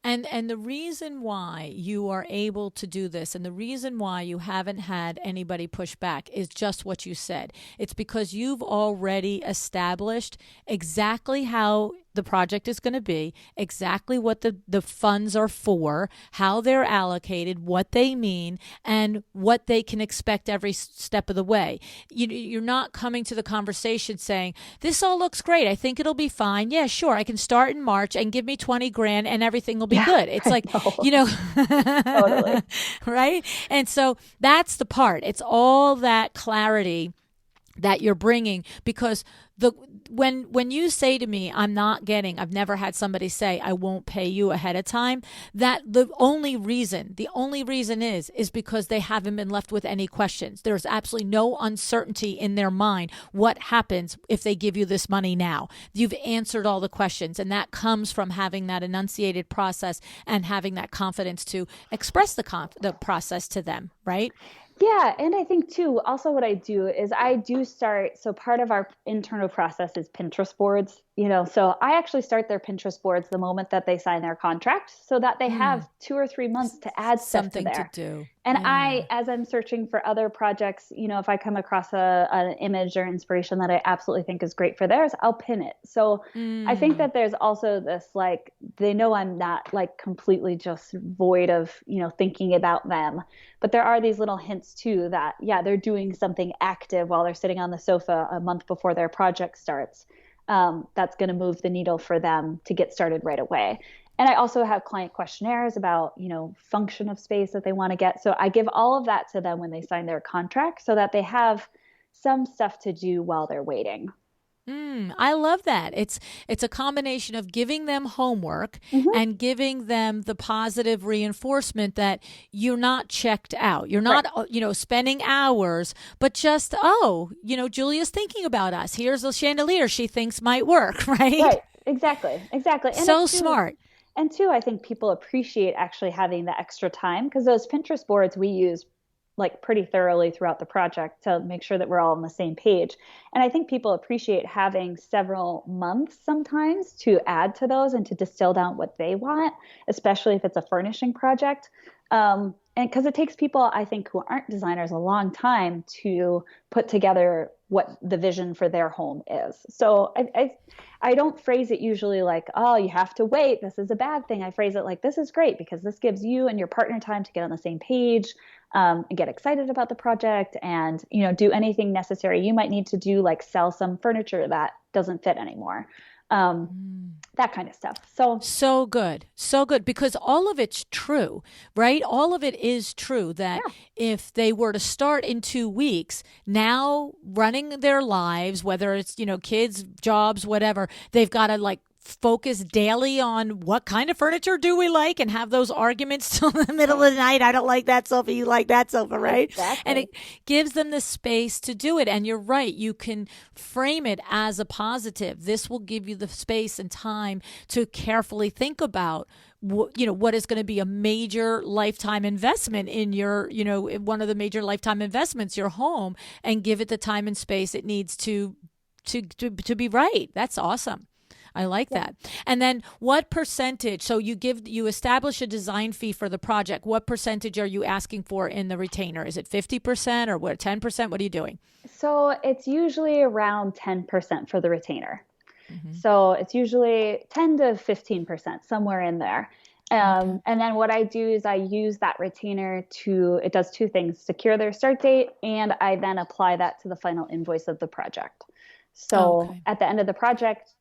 And the reason why you are able to do this and the reason why you haven't had anybody push back is just what you said. It's because you've already established exactly how the project is going to be, exactly what the funds are for, how they're allocated, what they mean, and what they can expect every step of the way. You're not coming to the conversation saying, this all looks great. I think it'll be fine. Yeah, sure. I can start in March and give me 20 grand and everything will be good. It's like, Totally. right? And so that's the part. It's all that clarity that you're bringing because when you say to me, I've never had somebody say, I won't pay you ahead of time, that the only reason is because they haven't been left with any questions. There's absolutely no uncertainty in their mind. What happens if they give you this money now? You've answered all the questions, and that comes from having that enunciated process and having that confidence to express the process to them, right? Yeah. And I think too, also what I do is I do start. So part of our internal process is Pinterest boards, so I actually start their Pinterest boards the moment that they sign their contract so that they have 2 or 3 months to add stuff to Something there. to do. And Yeah. as I'm searching for other projects, if I come across an image or inspiration that I absolutely think is great for theirs, I'll pin it. So I think that there's also this, like, they know I'm not like completely just void of, thinking about them. But there are these little hints too that, yeah, they're doing something active while they're sitting on the sofa a month before their project starts. That's going to move the needle for them to get started right away. And I also have client questionnaires about, function of space that they want to get. So I give all of that to them when they sign their contract so that they have some stuff to do while they're waiting. I love that. It's a combination of giving them homework Mm-hmm. and giving them the positive reinforcement that you're not checked out. You're Right. not, spending hours, but just, Julia's thinking about us. Here's a chandelier she thinks might work, right? Right. Exactly. Exactly. And So smart. I think people appreciate actually having the extra time because those Pinterest boards we use like pretty thoroughly throughout the project to make sure that we're all on the same page. And I think people appreciate having several months sometimes to add to those and to distill down what they want, especially if it's a furnishing project. And because it takes people, I think, who aren't designers a long time to put together what the vision for their home is. So I don't phrase it usually like, oh, you have to wait. This is a bad thing. I phrase it like, this is great because this gives you and your partner time to get on the same page, and get excited about the project and, do anything necessary you might need to do, like sell some furniture that doesn't fit anymore. That kind of stuff. So good. So good. Because all of it's true, right? All of it is true that Yeah. if they were to start in 2 weeks, now running their lives, whether it's, kids, jobs, whatever, they've got to like focus daily on what kind of furniture do we like and have those arguments till the middle of the night. I don't like that sofa. You like that sofa, right? Exactly. And it gives them the space to do it. And you're right. You can frame it as a positive. This will give you the space and time to carefully think about what is going to be a major lifetime investment in your, one of the major lifetime investments, your home, and give it the time and space it needs to be right. That's awesome. I like that. And then what percentage, so you establish a design fee for the project. What percentage are you asking for in the retainer? Is it 50% or what, 10%? What are you doing? So it's usually around 10% for the retainer. Mm-hmm. So it's usually 10 to 15%, somewhere in there. Okay. And then what I do is I use that retainer it does two things: secure their start date, and I then apply that to the final invoice of the project. So Okay. at the end of the project,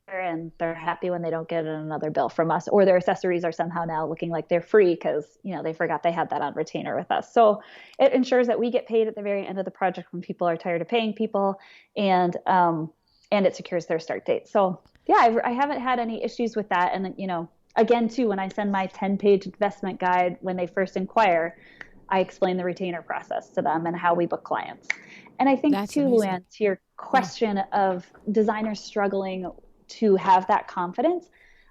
and they're happy when they don't get another bill from us, or their accessories are somehow now looking like they're free because they forgot they had that on retainer with us. So it ensures that we get paid at the very end of the project when people are tired of paying people, and it secures their start date. So yeah, I haven't had any issues with that. And again too, when I send my 10-page investment guide when they first inquire, I explain the retainer process to them and how we book clients. And I think That's too, amazing. LuAnn, to your Yeah. question of designers struggling to have that confidence,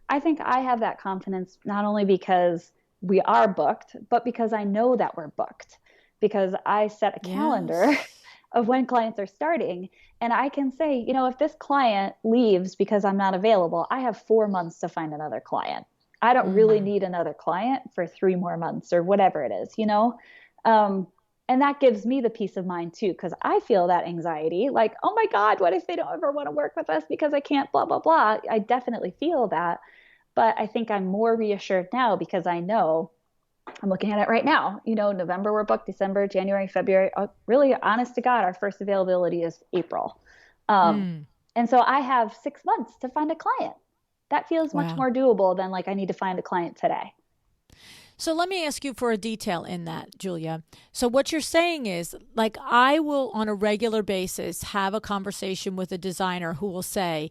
I think I have that confidence not only because we are booked, but because I know that we're booked, because I set a calendar Yes. of when clients are starting. And I can say, if this client leaves because I'm not available, I have 4 months to find another client. I don't really Mm. need another client for 3 more months or whatever it is. Um, and that gives me the peace of mind too, because I feel that anxiety like, oh my God, what if they don't ever want to work with us because I can't, blah, blah, blah. I definitely feel that. But I think I'm more reassured now because I know I'm looking at it right now. November we're booked, December, January, February. Really, honest to God, our first availability is April. Um, Mm. and so I have 6 months to find a client. That feels much Wow. more doable than like I need to find a client today. So let me ask you for a detail in that, Julia. So what you're saying is, like, I will on a regular basis have a conversation with a designer who will say,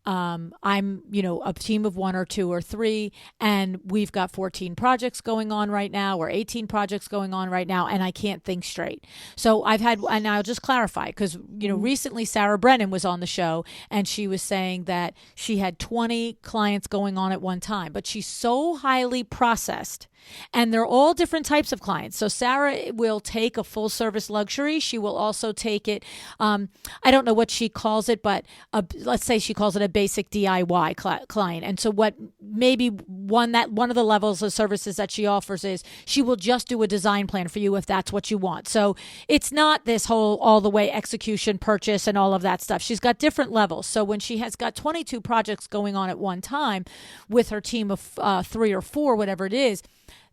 I'm, a team of one or two or three, and we've got 14 projects going on right now, or 18 projects going on right now, and I can't think straight. So I've had, and I'll just clarify, because, Mm-hmm. recently Sarah Brennan was on the show, and she was saying that she had 20 clients going on at one time, but she's so highly processed. And they're all different types of clients. So Sarah will take a full service luxury. She will also take it. I don't know what she calls it, but let's say she calls it a basic DIY client. And so what maybe one of the levels of services that she offers is she will just do a design plan for you if that's what you want. So it's not this whole all the way execution, purchase, and all of that stuff. She's got different levels. So when she has got 22 projects going on at one time with her team of 3 or 4, whatever it is,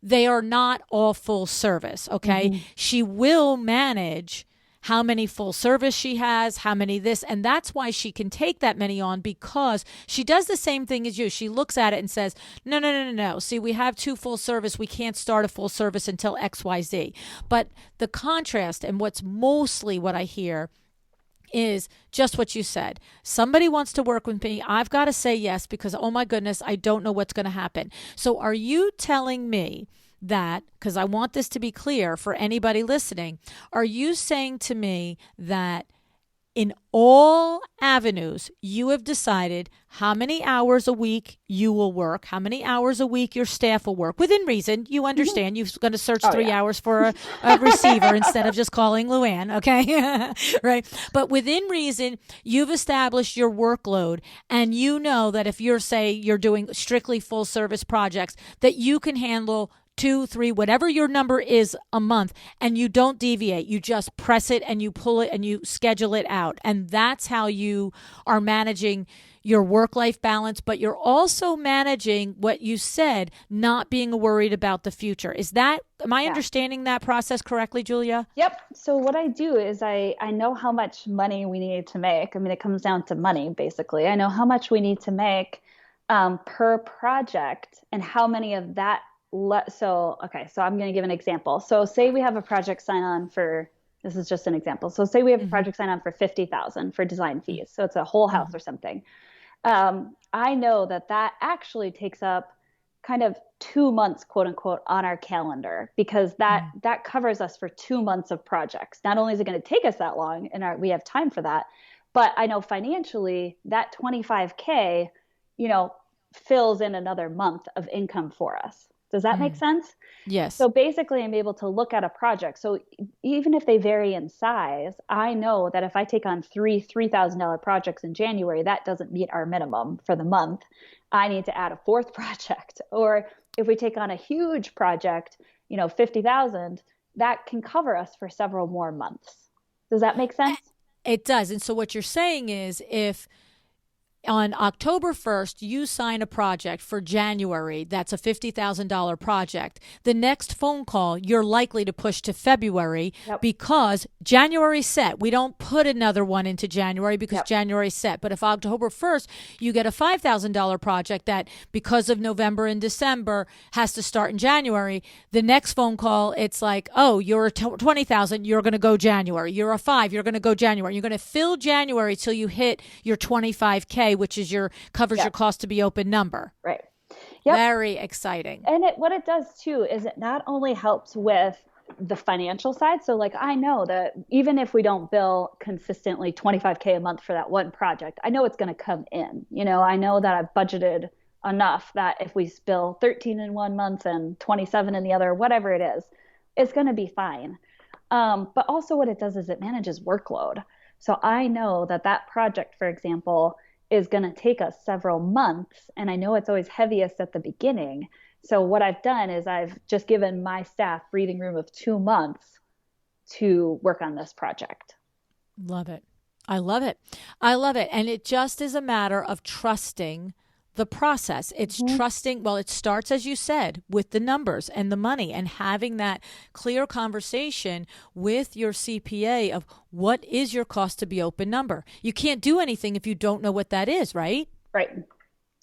they are not all full service. Okay. Mm-hmm. She will manage how many full service she has, how many this, and that's why she can take that many on, because she does the same thing as you. She looks at it and says, no, no, no, no, no. See, we have 2 full service. We can't start a full service until XYZ. But the contrast, and what's mostly what I hear, is just what you said. Somebody wants to work with me. I've got to say yes because, oh my goodness, I don't know what's going to happen. So are you telling me that, because I want this to be clear for anybody listening, are you saying to me that in all avenues, you have decided how many hours a week you will work, how many hours a week your staff will work within reason? You Mm-hmm. understand. You're going to search Oh, 3 hours for a receiver instead of just calling LuAnn, okay? Right. But within reason, you've established your workload, and you know that if you're doing strictly full service projects, that you can handle 2, 3, whatever your number is a month, and you don't deviate. You just press it and you pull it and you schedule it out. And that's how you are managing your work-life balance, but you're also managing what you said, not being worried about the future. Am I yeah. understanding that process correctly, Julia? Yep. So what I do is I know how much money we need to make. I mean, it comes down to money, basically. I know how much we need to make per project and how many of that. Okay, so I'm going to give an example. So say we have a project sign on for, this is just an example. So say we have a Mm-hmm. project sign on for 50,000 for design fees. So it's a whole house Mm-hmm. or something. I know that actually takes up kind of 2 months, quote unquote, on our calendar, because that covers us for 2 months of projects. Not only is it going to take us that long, and we have time for that, but I know financially that 25K, you know, fills in another month of income for us. Does that make Mm-hmm. sense? Yes. So basically, I'm able to look at a project. So even if they vary in size, I know that if I take on three $3,000 projects in January, that doesn't meet our minimum for the month. I need to add a fourth project. Or if we take on a huge project, 50,000, that can cover us for several more months. Does that make sense? It does. And so what you're saying is, if on October 1st, you sign a project for January that's a $50,000 project. The next phone call, you're likely to push to February Yep. because January's set. We don't put another one into January because Yep. January's set. But if October 1st, you get a $5,000 project that, because of November and December, has to start in January, the next phone call, it's like, oh, you're a 20,000, you're going to go January. You're a 5, you're going to go January. You're going to fill January till you hit your 25K, which is covers your Yep. cost to be open number. Right. Yep. Very exciting. And what it does too is it not only helps with the financial side. So like, I know that even if we don't bill consistently 25K a month for that one project, I know it's going to come in. I know that I've budgeted enough that if we bill 13 in one month and 27 in the other, whatever it is, it's going to be fine. But also what it does is it manages workload. So I know that that project, for example, is going to take us several months. And I know it's always heaviest at the beginning. So what I've done is I've just given my staff breathing room of 2 months to work on this project. Love it. I love it. I love it. And it just is a matter of trusting the process. It's trusting, well, it starts, as you said, with the numbers and the money and having that clear conversation with your CPA of what is your cost to be open number. You can't do anything if you don't know what that is, right? Right.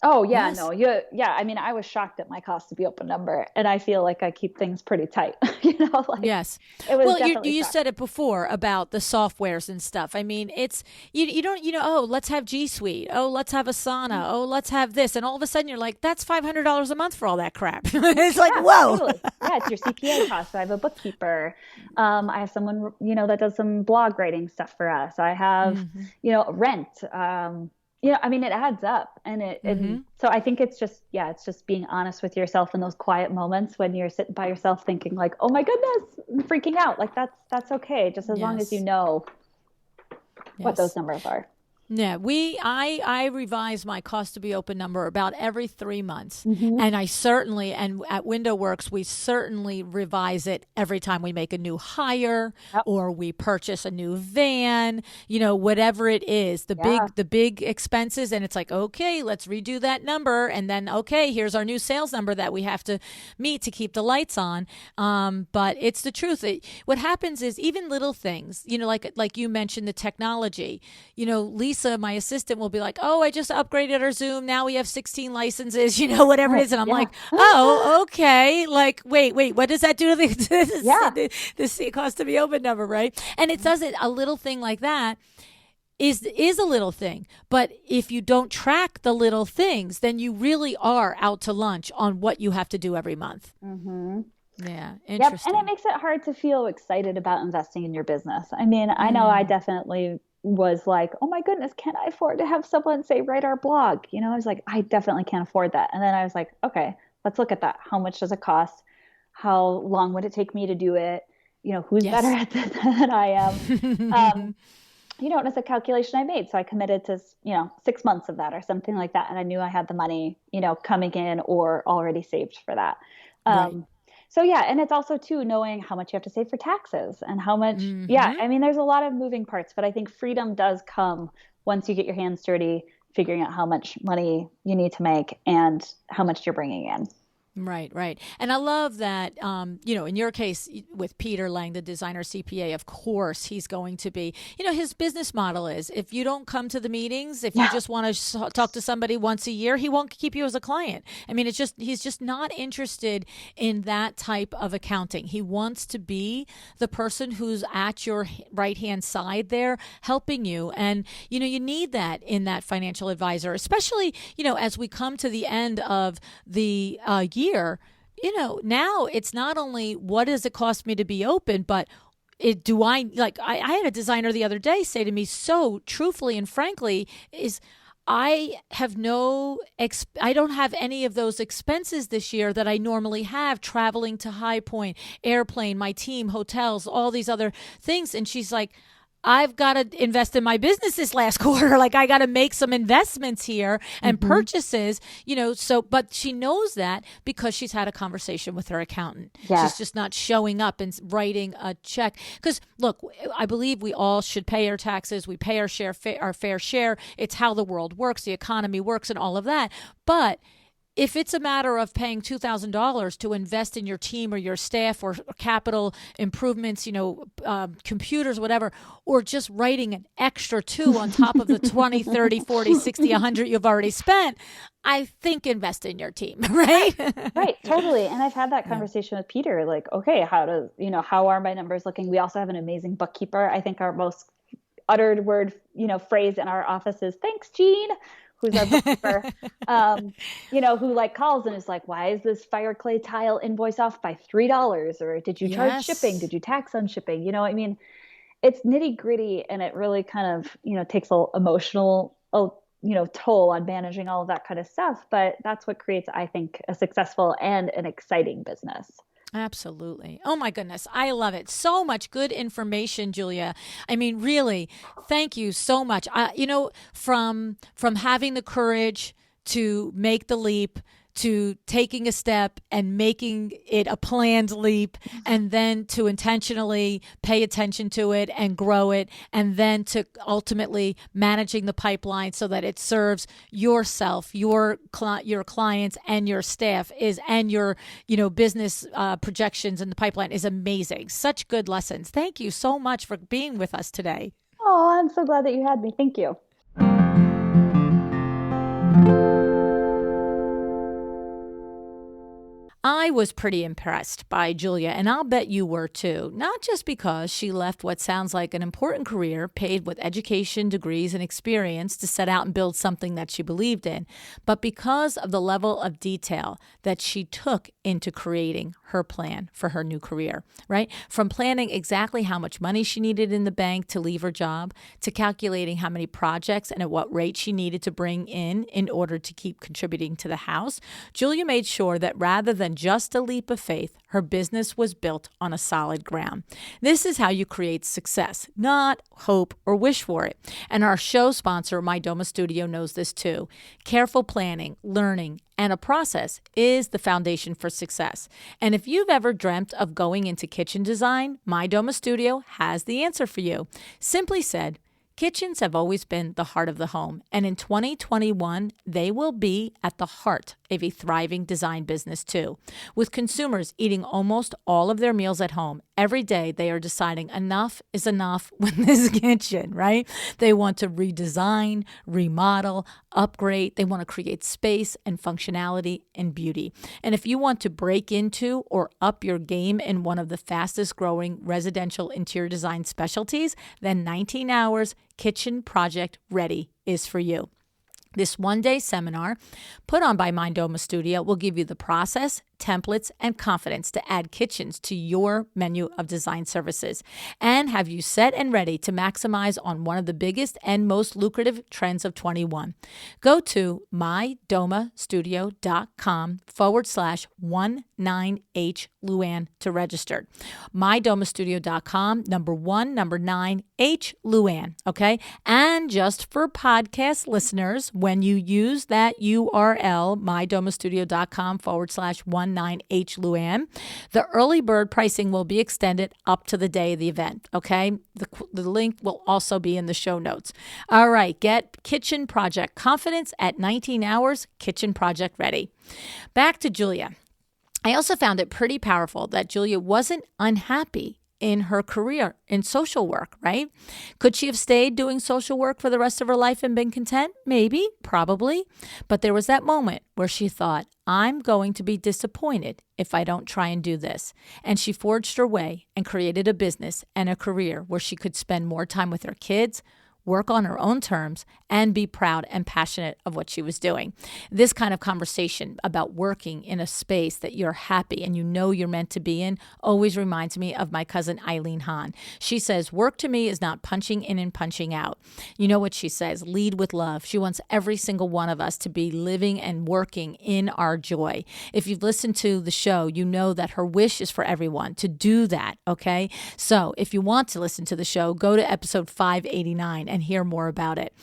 Oh yeah, Yes. no, yeah. I mean, I was shocked at my cost to be open number, and I feel like I keep things pretty tight. Like Yes. it was Well, definitely you shocking. said it before about the softwares and stuff. I mean, it's you don't oh, let's have G Suite. Oh, let's have Asana. Oh, let's have this, and all of a sudden you're like, that's $500 a month for all that crap. It's like, Yeah, whoa. totally. Yeah, it's your CPA costs. I have a bookkeeper. I have someone, that does some blog writing stuff for us. I have, rent. I mean, it adds up, and so I think it's just being honest with yourself in those quiet moments when you're sitting by yourself thinking like, oh my goodness, I'm freaking out. Like that's okay. Just as long as you Yes. know what those Yes. numbers are. Yeah, I revise my cost to be open number about every 3 months. Mm-hmm. And and at Window Works, we certainly revise it every time we make a new hire Yep. or we purchase a new van, whatever it is, Yeah. the big expenses. And it's like, okay, let's redo that number. And then, okay, here's our new sales number that we have to meet to keep the lights on. But it's the truth. What happens is even little things, like you mentioned, the technology, Lisa, my assistant, will be like, oh, I just upgraded our Zoom. Now we have 16 licenses, whatever it is. And I'm Yeah. like, oh, okay. Like, wait, what does that do to Yeah. the cost to be open number, right? And it doesn't, a little thing like that is a little thing. But if you don't track the little things, then you really are out to lunch on what you have to do every month. Mm-hmm. Yeah, Yep. interesting. And it makes it hard to feel excited about investing in your business. I mean, I know I definitely was like, oh my goodness, can I afford to have someone say, write our blog? I was like, I definitely can't afford that. And then I was like, okay, let's look at that. How much does it cost? How long would it take me to do it? Who's better Yes. at this than I am? And it's a calculation I made. So I committed to, 6 months of that or something like that. And I knew I had the money, coming in or already saved for that. Right. So yeah, and it's also too knowing how much you have to save for taxes and how much, I mean, there's a lot of moving parts, but I think freedom does come once you get your hands dirty, figuring out how much money you need to make and how much you're bringing in. Right. And I love that, in your case with Peter Lang, the designer CPA, of course, he's going to be, his business model is if you don't come to the meetings, if you just want to talk to somebody once a year, he won't keep you as a client. I mean, he's just not interested in that type of accounting. He wants to be the person who's at your right-hand side there helping you. And, you need that in that financial advisor, especially, as we come to the end of the year, now it's not only what does it cost me to be open, but I had a designer the other day say to me so truthfully and frankly is I don't have any of those expenses this year that I normally have, traveling to High Point, airplane, my team, hotels, all these other things. And she's like, I've got to invest in my business this last quarter. Like I got to make some investments here and purchases, but she knows that because she's had a conversation with her accountant. Yeah. She's just not showing up and writing a check. Because look, I believe we all should pay our taxes. We pay our fair share. It's how the world works, the economy works and all of that. But if it's a matter of paying $2,000 to invest in your team or your staff or capital improvements, computers, whatever, or just writing an extra two on top of the 20, 30, 40, 60, 100 you've already spent, I think invest in your team, right? Right, totally. And I've had that conversation with Peter, like, okay, how are my numbers looking? We also have an amazing bookkeeper. I think our most uttered word, phrase in our office is thanks, Jean. who's our bookkeeper, who like calls and is like, why is this fire clay tile invoice off by $3? Or did you charge shipping? Yes. Did you tax on shipping? I mean, it's nitty gritty, and it really kind of, takes a emotional, toll on managing all of that kind of stuff. But that's what creates, I think, a successful and an exciting business. Absolutely. Oh my goodness. I love it. So much good information, Julia. I mean, really, thank you so much. From having the courage to make the leap to taking a step and making it a planned leap, and then to intentionally pay attention to it and grow it, and then to ultimately managing the pipeline so that it serves yourself, your clients, and your staff and your business projections in the pipeline is amazing. Such good lessons. Thank you so much for being with us today. Oh, I'm so glad that you had me. Thank you. I was pretty impressed by Julia, and I'll bet you were too. Not just because she left what sounds like an important career, paid with education, degrees, and experience to set out and build something that she believed in, but because of the level of detail that she took into creating her plan for her new career, right? From planning exactly how much money she needed in the bank to leave her job, to calculating how many projects and at what rate she needed to bring in order to keep contributing to the house, Julia made sure that rather than just a leap of faith, her business was built on a solid ground. This is how you create success, not hope or wish for it. And our show sponsor, My Doma Studio, knows this too. Careful planning, learning, and a process is the foundation for success. And if you've ever dreamt of going into kitchen design, My Doma Studio has the answer for you. Simply said, kitchens have always been the heart of the home, and in 2021, they will be at the heart of a thriving design business too. With consumers eating almost all of their meals at home, every day they are deciding enough is enough with this kitchen, right? They want to redesign, remodel, upgrade. They want to create space and functionality and beauty. And if you want to break into or up your game in one of the fastest growing residential interior design specialties, then 19 Hours Kitchen Project Ready is for you. This one-day seminar put on by My Doma Studio will give you the process, templates, and confidence to add kitchens to your menu of design services and have you set and ready to maximize on one of the biggest and most lucrative trends of 21. Go to mydomastudio.com/19H LuAnn to register. mydomastudio.com, 9H LuAnn, okay? And just for podcast listeners, when you use that URL, mydomastudio.com/19H LuAnn, the early bird pricing will be extended up to the day of the event, okay? The link will also be in the show notes. All right, get kitchen project confidence at 19 Hours Kitchen Project Ready. Back to Julia. I also found it pretty powerful that Julia wasn't unhappy in her career in social work, right? Could she have stayed doing social work for the rest of her life and been content? Maybe, probably. But there was that moment where she thought, I'm going to be disappointed if I don't try and do this. And she forged her way and created a business and a career where she could spend more time with her kids, work on her own terms, and be proud and passionate of what she was doing. This kind of conversation about working in a space that you're happy and you know you're meant to be in always reminds me of my cousin Eileen Hahn. She says, work to me is not punching in and punching out. You know what she says? Lead with love. She wants every single one of us to be living and working in our joy. If you've listened to the show, you know that her wish is for everyone to do that, okay? So if you want to listen to the show, go to episode 589 and hear more about it.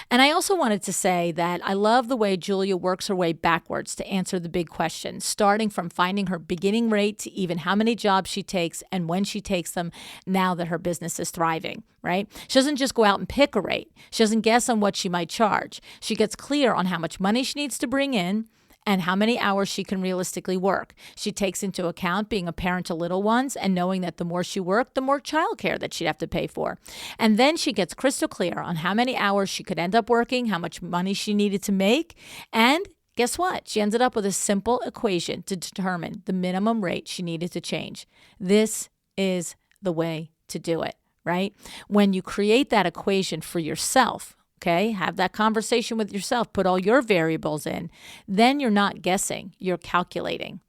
And I also wanted to say that I love the way Julia works her way backwards to answer the big questions, starting from finding her beginning rate to even how many jobs she takes and when she takes them now that her business is thriving, right? She doesn't just go out and pick a rate. She doesn't guess on what she might charge. She gets clear on how much money she needs to bring in and how many hours she can realistically work. She takes into account being a parent to little ones and knowing that the more she worked, the more childcare that she'd have to pay for. And then she gets crystal clear on how many hours she could end up working, how much money she needed to make, and guess what? She ended up with a simple equation to determine the minimum rate she needed to change. This is the way to do it, right? When you create that equation for yourself, Okay, have that conversation with yourself. Put all your variables in. Then you're not guessing, you're calculating.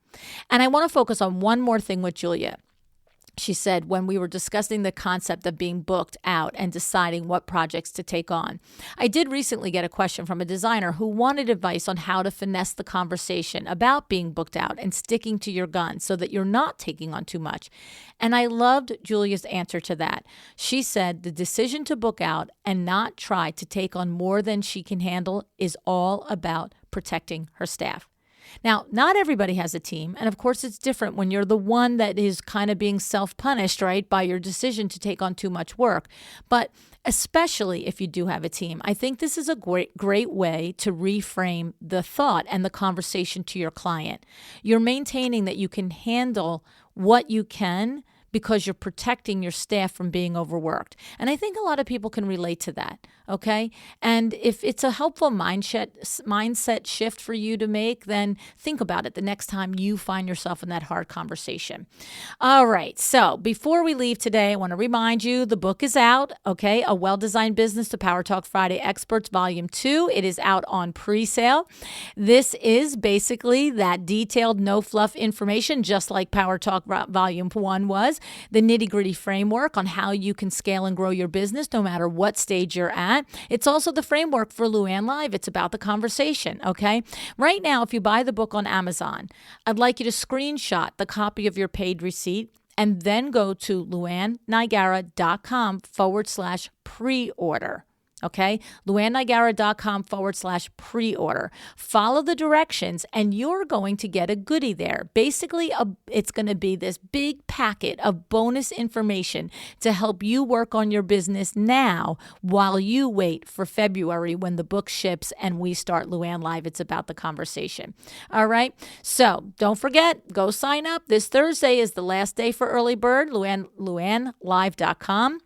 And I want to focus on one more thing with Julia. She said when we were discussing the concept of being booked out and deciding what projects to take on. I did recently get a question from a designer who wanted advice on how to finesse the conversation about being booked out and sticking to your guns so that you're not taking on too much. And I loved Julia's answer to that. She said the decision to book out and not try to take on more than she can handle is all about protecting her staff. Now, not everybody has a team, and of course it's different when you're the one that is kind of being self-punished, right, by your decision to take on too much work. But especially if you do have a team, I think this is a great way to reframe the thought and the conversation to your client. You're maintaining that you can handle what you can because you're protecting your staff from being overworked. And I think a lot of people can relate to that, okay? And if it's a helpful mindset shift for you to make, then think about it the next time you find yourself in that hard conversation. All right, so before we leave today, I want to remind you the book is out, okay? A Well-Designed Business to Power Talk Friday Experts, Volume 2. It is out on pre-sale. This is basically that detailed, no-fluff information, just like Power Talk Volume 1 was. The nitty-gritty framework on how you can scale and grow your business no matter what stage you're at. It's also the framework for LuAnn Live. It's about the conversation, okay? Right now, if you buy the book on Amazon, I'd like you to screenshot the copy of your paid receipt and then go to LuAnnNigara.com/pre-order. Okay, LuAnnNigara.com/pre-order. Follow the directions and you're going to get a goodie there. Basically, it's going to be this big packet of bonus information to help you work on your business now while you wait for February when the book ships and we start LuAnn Live. It's about the conversation. All right, so don't forget, go sign up. This Thursday is the last day for early bird, LuAnnLive.com.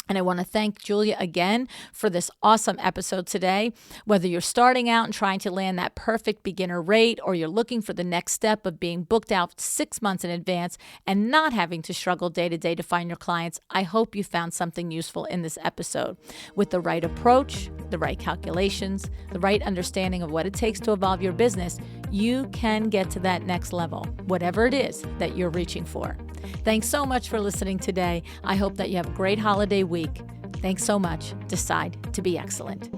And I want to thank Julia again for this awesome episode today. Whether you're starting out and trying to land that perfect beginner rate, or you're looking for the next step of being booked out 6 months in advance and not having to struggle day to day to find your clients, I hope you found something useful in this episode. With the right approach, the right calculations, the right understanding of what it takes to evolve your business, you can get to that next level, whatever it is that you're reaching for. Thanks so much for listening today. I hope that you have a great holiday week. Thanks so much. Decide to be excellent.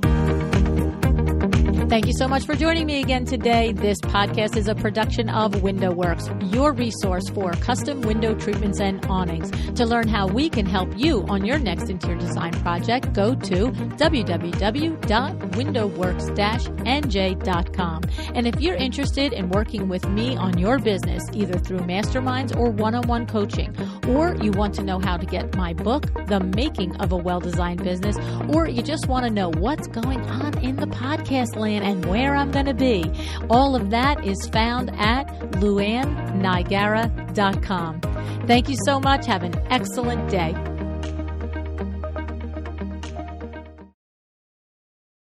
Thank you so much for joining me again today. This podcast is a production of WindowWorks, your resource for custom window treatments and awnings. To learn how we can help you on your next interior design project, go to www.windowworks-nj.com. And if you're interested in working with me on your business, either through masterminds or one-on-one coaching, or you want to know how to get my book, The Making of a Well-Designed Business, or you just want to know what's going on in the podcast land and where I'm going to be, all of that is found at LuAnnNigara.com. Thank you so much. Have an excellent day.